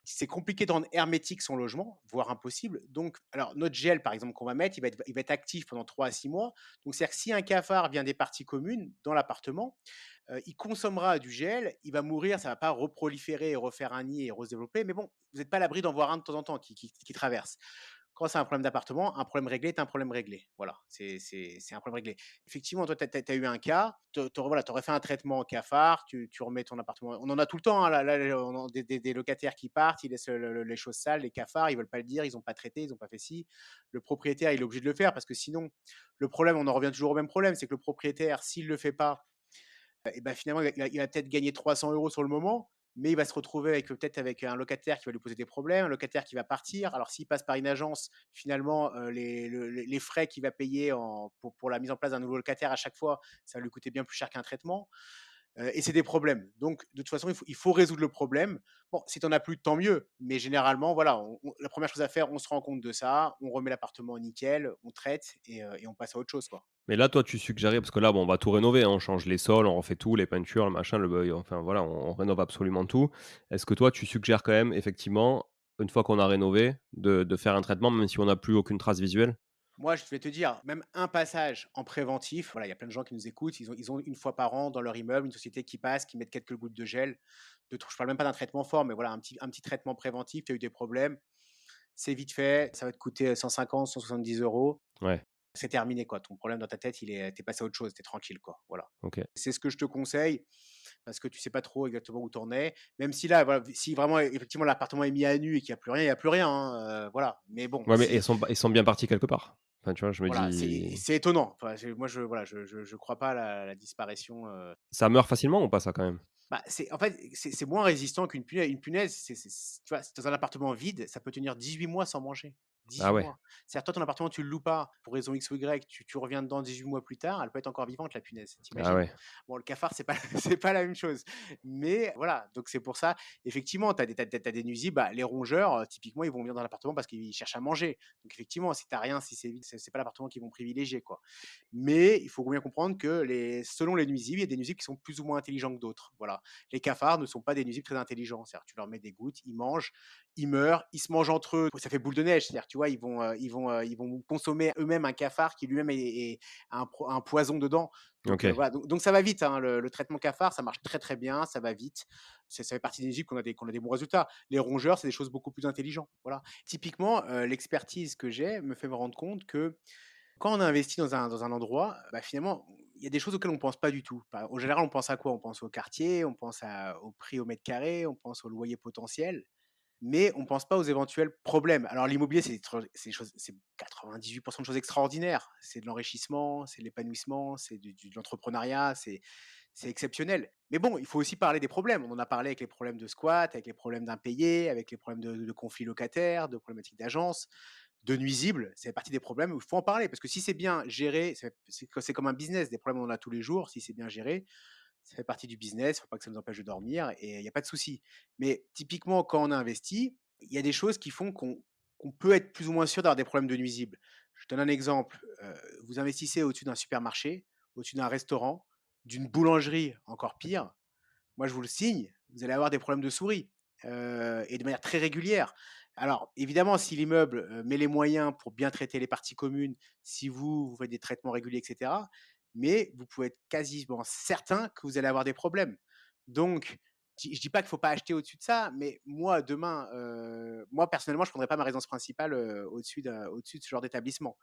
c'est compliqué de rendre hermétique son logement, voire impossible. Donc, alors notre gel, par exemple, qu'on va mettre, il va être actif pendant 3 à 6 mois. Donc, c'est-à-dire que si un cafard vient des parties communes dans l'appartement, il consommera du gel, il va mourir, ça va pas reproliférer et refaire un nid et redévelopper. Mais bon, vous n'êtes pas à l'abri d'en voir un de temps en temps qui traverse. Quand c'est un problème d'appartement, un problème réglé est un problème réglé. Voilà, c'est un problème réglé. Effectivement, toi, tu as eu un cas, tu voilà, aurais fait un traitement au cafard, tu remets ton appartement. On en a tout le temps, hein, là, on a des locataires qui partent, ils laissent les choses sales, les cafards, ils veulent pas le dire, ils ont pas traité, ils ont pas fait ci. Le propriétaire, il est obligé de le faire parce que sinon, le problème, on en revient toujours au même problème, c'est que le propriétaire, s'il le fait pas, et ben finalement, il va peut-être gagner 300 € sur le moment, mais il va se retrouver avec peut-être avec un locataire qui va lui poser des problèmes, un locataire qui va partir. Alors s'il passe par une agence, finalement, les frais qu'il va payer pour la mise en place d'un nouveau locataire à chaque fois, ça va lui coûter bien plus cher qu'un traitement. Et c'est des problèmes. Donc, de toute façon, il faut résoudre le problème. Bon, si tu en as plus, tant mieux. Mais généralement, voilà, la première chose à faire, on se rend compte de ça, on remet l'appartement nickel, on traite et on passe à autre chose, quoi.
Mais là, toi, tu suggérais parce que là, bon, on va tout rénover, hein, on change les sols, on refait tout, les peintures, le machin, enfin voilà, on rénove absolument tout. Est-ce que toi, tu suggères quand même, effectivement, une fois qu'on a rénové, de faire un traitement, même si on n'a plus aucune trace visuelle?
Moi, je vais te dire, même un passage en préventif, voilà, il y a plein de gens qui nous écoutent, ils ont une fois par an dans leur immeuble une société qui passe, qui met quelques gouttes de gel. Je parle même pas d'un traitement fort, mais voilà, un petit traitement préventif. Tu as eu des problèmes, c'est vite fait, ça va te coûter 150, 170 €.
Ouais,
C'est terminé, quoi. Ton problème dans ta tête, t'es passé à autre chose, t'es tranquille, quoi. Voilà.
OK.
C'est ce que je te conseille parce que tu sais pas trop exactement où t'en es. Même si là, voilà, si vraiment effectivement l'appartement est mis à nu et qu'il y a plus rien, il y a plus rien, hein, voilà. Mais bon,
Ouais, mais
si
ils sont bien partis quelque part. Enfin, tu vois, je me
voilà,
dis
c'est étonnant. Enfin, moi, voilà, je crois pas à la disparition.
ça meurt facilement ou pas ça, quand même?
Bah, en fait, c'est moins résistant qu'une punaise. Une punaise, tu vois, c'est dans un appartement vide, ça peut tenir 18 mois sans manger.
Ah
18
ouais.
mois. C'est-à-dire, toi, ton appartement, tu le loues pas pour raison X ou Y, tu reviens dedans 18 mois plus tard, elle peut être encore vivante, la punaise.
Ah
T'imagines?
ouais.
Bon, le cafard, c'est pas c'est pas la même chose. Mais voilà, donc c'est pour ça, effectivement, tu as des nuisibles, bah, les rongeurs, typiquement, ils vont venir dans l'appartement parce qu'ils cherchent à manger. Donc effectivement, si tu rien, si c'est vide, c'est pas l'appartement qu'ils vont privilégier, quoi. Mais il faut bien comprendre que selon les nuisibles, il y a des nuisibles qui sont plus ou moins intelligents que d'autres. Voilà. Les cafards ne sont pas des nuisibles très intelligents. C'est-à-dire, tu leur mets des gouttes, ils mangent, ils meurent, ils se mangent entre eux. Ça fait boule de neige. C'est-à-dire, tu vois, ils vont consommer eux-mêmes un cafard qui lui-même a un poison dedans. Donc
OK.
voilà. Donc ça va vite, hein. Le traitement cafard, ça marche très très bien, ça va vite. Ça fait partie des nuisibles qu'on a des bons résultats. Les rongeurs, c'est des choses beaucoup plus intelligentes. Voilà. Typiquement, l'expertise que j'ai me fait me rendre compte que quand on investit dans un endroit, bah, finalement, il y a des choses auxquelles on pense pas du tout. En général, on pense à quoi? On pense au quartier, on pense au prix au mètre carré, on pense au loyer potentiel, mais on pense pas aux éventuels problèmes. Alors l'immobilier, c'est 98 de choses extraordinaires. C'est de l'enrichissement, c'est de l'épanouissement, c'est de l'entrepreneuriat, c'est exceptionnel. Mais bon, il faut aussi parler des problèmes. On en a parlé avec les problèmes de squat, avec les problèmes d'impayés, avec les problèmes de conflits locataires, de problématiques d'agence, de nuisibles. C'est partie des problèmes où il faut en parler parce que si c'est bien géré, c'est comme un business. Des problèmes, on en a tous les jours. Si c'est bien géré, ça fait partie du business. Il ne faut pas que ça nous empêche de dormir et il n'y a pas de souci. Mais typiquement, quand on investit, il y a des choses qui font qu'on peut être plus ou moins sûr d'avoir des problèmes de nuisibles. Je donne un exemple. Vous investissez au-dessus d'un supermarché, au-dessus d'un restaurant, d'une boulangerie, encore pire. Moi, je vous le signe, vous allez avoir des problèmes de souris, et de manière très régulière. Alors évidemment, si l'immeuble, met les moyens pour bien traiter les parties communes, si vous faites des traitements réguliers et cetera, mais vous pouvez être quasiment certain que vous allez avoir des problèmes. Donc je dis pas qu'il faut pas acheter au-dessus de ça, mais moi demain, moi personnellement, je prendrais pas ma résidence principale, au-dessus de ce genre d'établissement.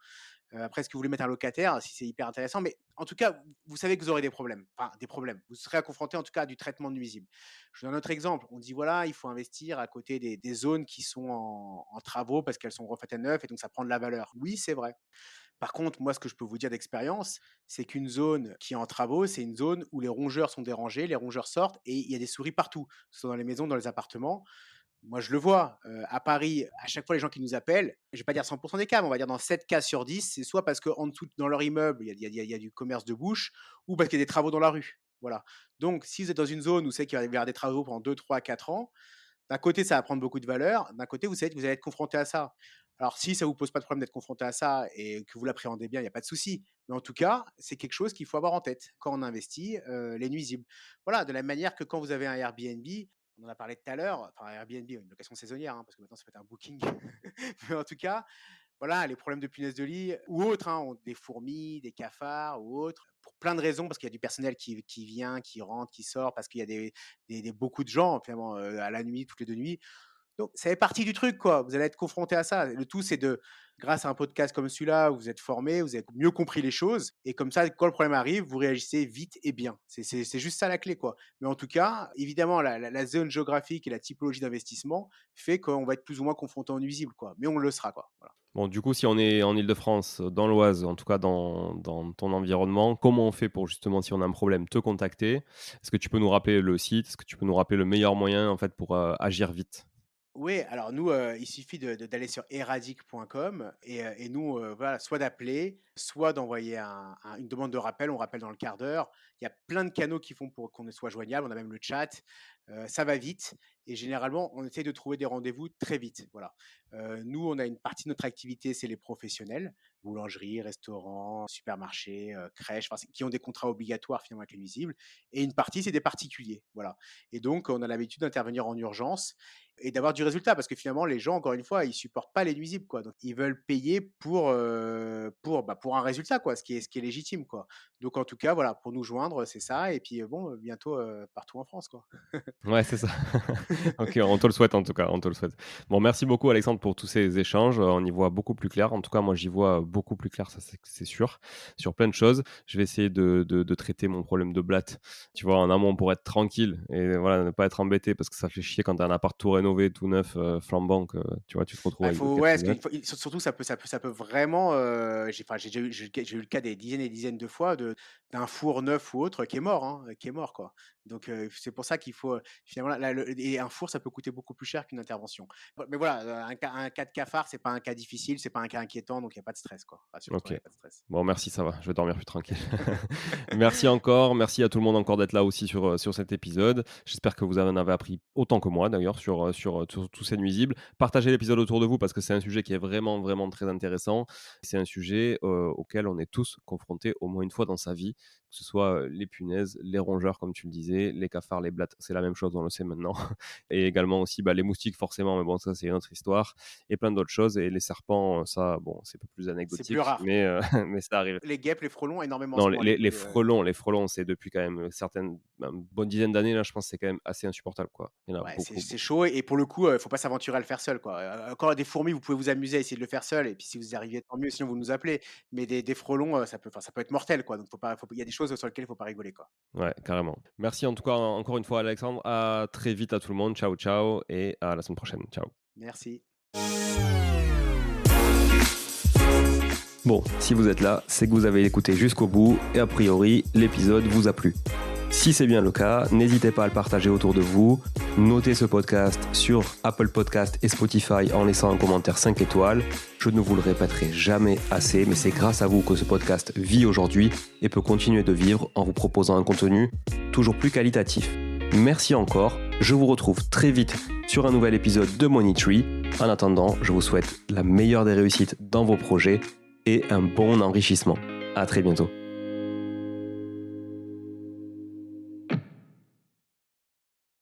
Après, est-ce que vous voulez mettre un locataire? Si c'est hyper intéressant, mais en tout cas, vous savez que vous aurez des problèmes. Enfin, des problèmes. Vous serez confronté en tout cas à du traitement de nuisibles. Je donne un autre exemple. On dit voilà, il faut investir à côté des zones qui sont en travaux parce qu'elles sont refaites à neuf et donc ça prend de la valeur. Oui, c'est vrai. Par contre, moi, ce que je peux vous dire d'expérience, c'est qu'une zone qui est en travaux, c'est une zone où les rongeurs sont dérangés, les rongeurs sortent et il y a des souris partout, que ce soit dans les maisons, dans les appartements. Moi, je le vois, à Paris, à chaque fois, les gens qui nous appellent, je vais pas dire 100 des cas, mais on va dire dans 7 cas sur 10, c'est soit parce qu'en dessous, dans leur immeuble, il y a du commerce de bouche ou parce qu'il y a des travaux dans la rue. Voilà. Donc, si vous êtes dans une zone où c'est qu'il va y avoir des travaux pendant 2, 3, 4 ans, d'un côté, ça va prendre beaucoup de valeur, d'un côté, vous savez que vous allez être confronté à ça. Alors, si ça vous pose pas de problème d'être confronté à ça et que vous l'appréhendez bien, il y a pas de souci. Mais en tout cas, c'est quelque chose qu'il faut avoir en tête quand on investit, les nuisibles. Voilà, de la même manière que quand vous avez un Airbnb, on en a parlé tout à l'heure, enfin Airbnb, une location saisonnière, hein, parce que maintenant ça peut être un booking. Mais en tout cas, voilà, les problèmes de punaises de lit ou autres, hein, des fourmis, des cafards ou autres, pour plein de raisons, parce qu'il y a du personnel qui vient, qui rentre, qui sort, parce qu'il y a beaucoup de gens, finalement, à la nuit, toutes les 2 nuits. Donc, ça fait partie du truc, quoi. Vous allez être confronté à ça. Le tout, c'est de, grâce à un podcast comme celui-là, où vous êtes formé, vous avez mieux compris les choses. Et comme ça, quand le problème arrive, vous réagissez vite et bien. C'est juste ça la clé, quoi. Mais en tout cas, évidemment, la zone géographique et la typologie d'investissement fait qu'on va être plus ou moins confronté aux nuisibles, quoi. Mais on le sera, quoi. Voilà.
Bon, du coup, si on est en Île-de-France, dans l'Oise, en tout cas dans ton environnement, comment on fait pour justement, si on a un problème, te contacter? Est-ce que tu peux nous rappeler le site? Est-ce que tu peux nous rappeler le meilleur moyen en fait pour agir vite?
Oui, alors nous, il suffit d'aller sur eradic.com et nous, voilà, soit d'appeler, soit d'envoyer une demande de rappel. On rappelle dans le quart d'heure. Il y a plein de canaux qui font pour qu'on soit joignable. On a même le chat. Ça va vite et généralement, on essaie de trouver des rendez-vous très vite. Voilà. Nous, on a une partie de notre activité, c'est les professionnels, boulangerie, restaurants, supermarchés, crèches, enfin, qui ont des contrats obligatoires finalement avec les nuisibles. Et une partie, c'est des particuliers. Voilà. Et donc, on a l'habitude d'intervenir en urgence et d'avoir du résultat parce que finalement les gens encore une fois ils supportent pas les nuisibles quoi donc ils veulent payer pour un résultat quoi ce qui est légitime quoi donc en tout cas voilà pour nous joindre c'est ça et puis bon bientôt partout en France quoi.
Ouais, c'est ça. OK, on te le souhaite en tout cas, on te le souhaite. Bon, merci beaucoup Alexandre pour tous ces échanges, on y voit beaucoup plus clair. En tout cas, moi, j'y vois beaucoup plus clair, ça c'est sûr, sur plein de choses. Je vais essayer de traiter mon problème de blatte, tu vois, en amont pour être tranquille et voilà, ne pas être embêté parce que ça fait chier quand tu as un appart tout rénové, tout neuf, flambant que, tu vois, tu te retrouves
Bah, il
avec de
faut
pires
ouais, parce
problèmes.
qu'il faut surtout ça peut vraiment, j'ai déjà eu j'ai eu le cas des dizaines et dizaines de fois d'un four neuf ou autre qui est mort, hein, qui est mort, quoi. Donc c'est pour ça qu'il faut, finalement là le et un four, ça peut coûter beaucoup plus cher qu'une intervention. Mais voilà, un cas de cafard, c'est pas un cas difficile, c'est pas un cas inquiétant, donc il y a pas de stress, quoi. Rassure-toi, il
OK.
y a pas de stress.
Bon, merci, ça va, je vais dormir plus tranquille. Merci encore, merci à tout le monde encore d'être là aussi sur cet épisode. J'espère que vous en avez appris autant que moi d'ailleurs sur tous ces nuisibles. Partagez l'épisode autour de vous parce que c'est un sujet qui est vraiment, vraiment très intéressant. C'est un sujet auquel on est tous confrontés au moins une fois dans sa vie, que ce soit les punaises, les rongeurs comme tu le disais, les cafards, les blattes, c'est la même chose, on le sait maintenant. Et également aussi les moustiques forcément, mais bon ça c'est une autre histoire. Et plein d'autres choses. Et les serpents, ça, bon, c'est un peu plus
C'est plus
anecdotique,
rare.
mais, mais ça arrive.
Les guêpes, les frelons, énormément en
Non,
ce
les,
moment,
les- les frelons, les frelons, c'est depuis quand même une bonne dizaine d'années, là, je pense que c'est quand même assez insupportable, quoi. Il y en a
Ouais, c'est
beaucoup,
c'est
beaucoup.
chaud et pour le coup, faut pas s'aventurer à le faire seul, quoi. Encore des fourmis, vous pouvez vous amuser à essayer de le faire seul et puis si vous y arrivez, tant mieux, sinon vous nous appelez. Mais des frelons, ça peut être mortel, quoi. Donc il y a des choses sur lesquelles il faut pas rigoler, quoi.
Ouais, carrément. Merci en tout cas, encore une fois, Alexandre. À très vite à tout le monde. Ciao, ciao. Et à la semaine prochaine. Ciao.
Merci.
Bon, si vous êtes là, c'est que vous avez écouté jusqu'au bout et a priori, l'épisode vous a plu. Si c'est bien le cas, n'hésitez pas à le partager autour de vous. Notez ce podcast sur Apple Podcast et Spotify en laissant un commentaire 5 étoiles. Je ne vous le répéterai jamais assez, mais c'est grâce à vous que ce podcast vit aujourd'hui et peut continuer de vivre en vous proposant un contenu toujours plus qualitatif. Merci encore, je vous retrouve très vite sur un nouvel épisode de Money Tree. En attendant, je vous souhaite la meilleure des réussites dans vos projets et un bon enrichissement. À très bientôt.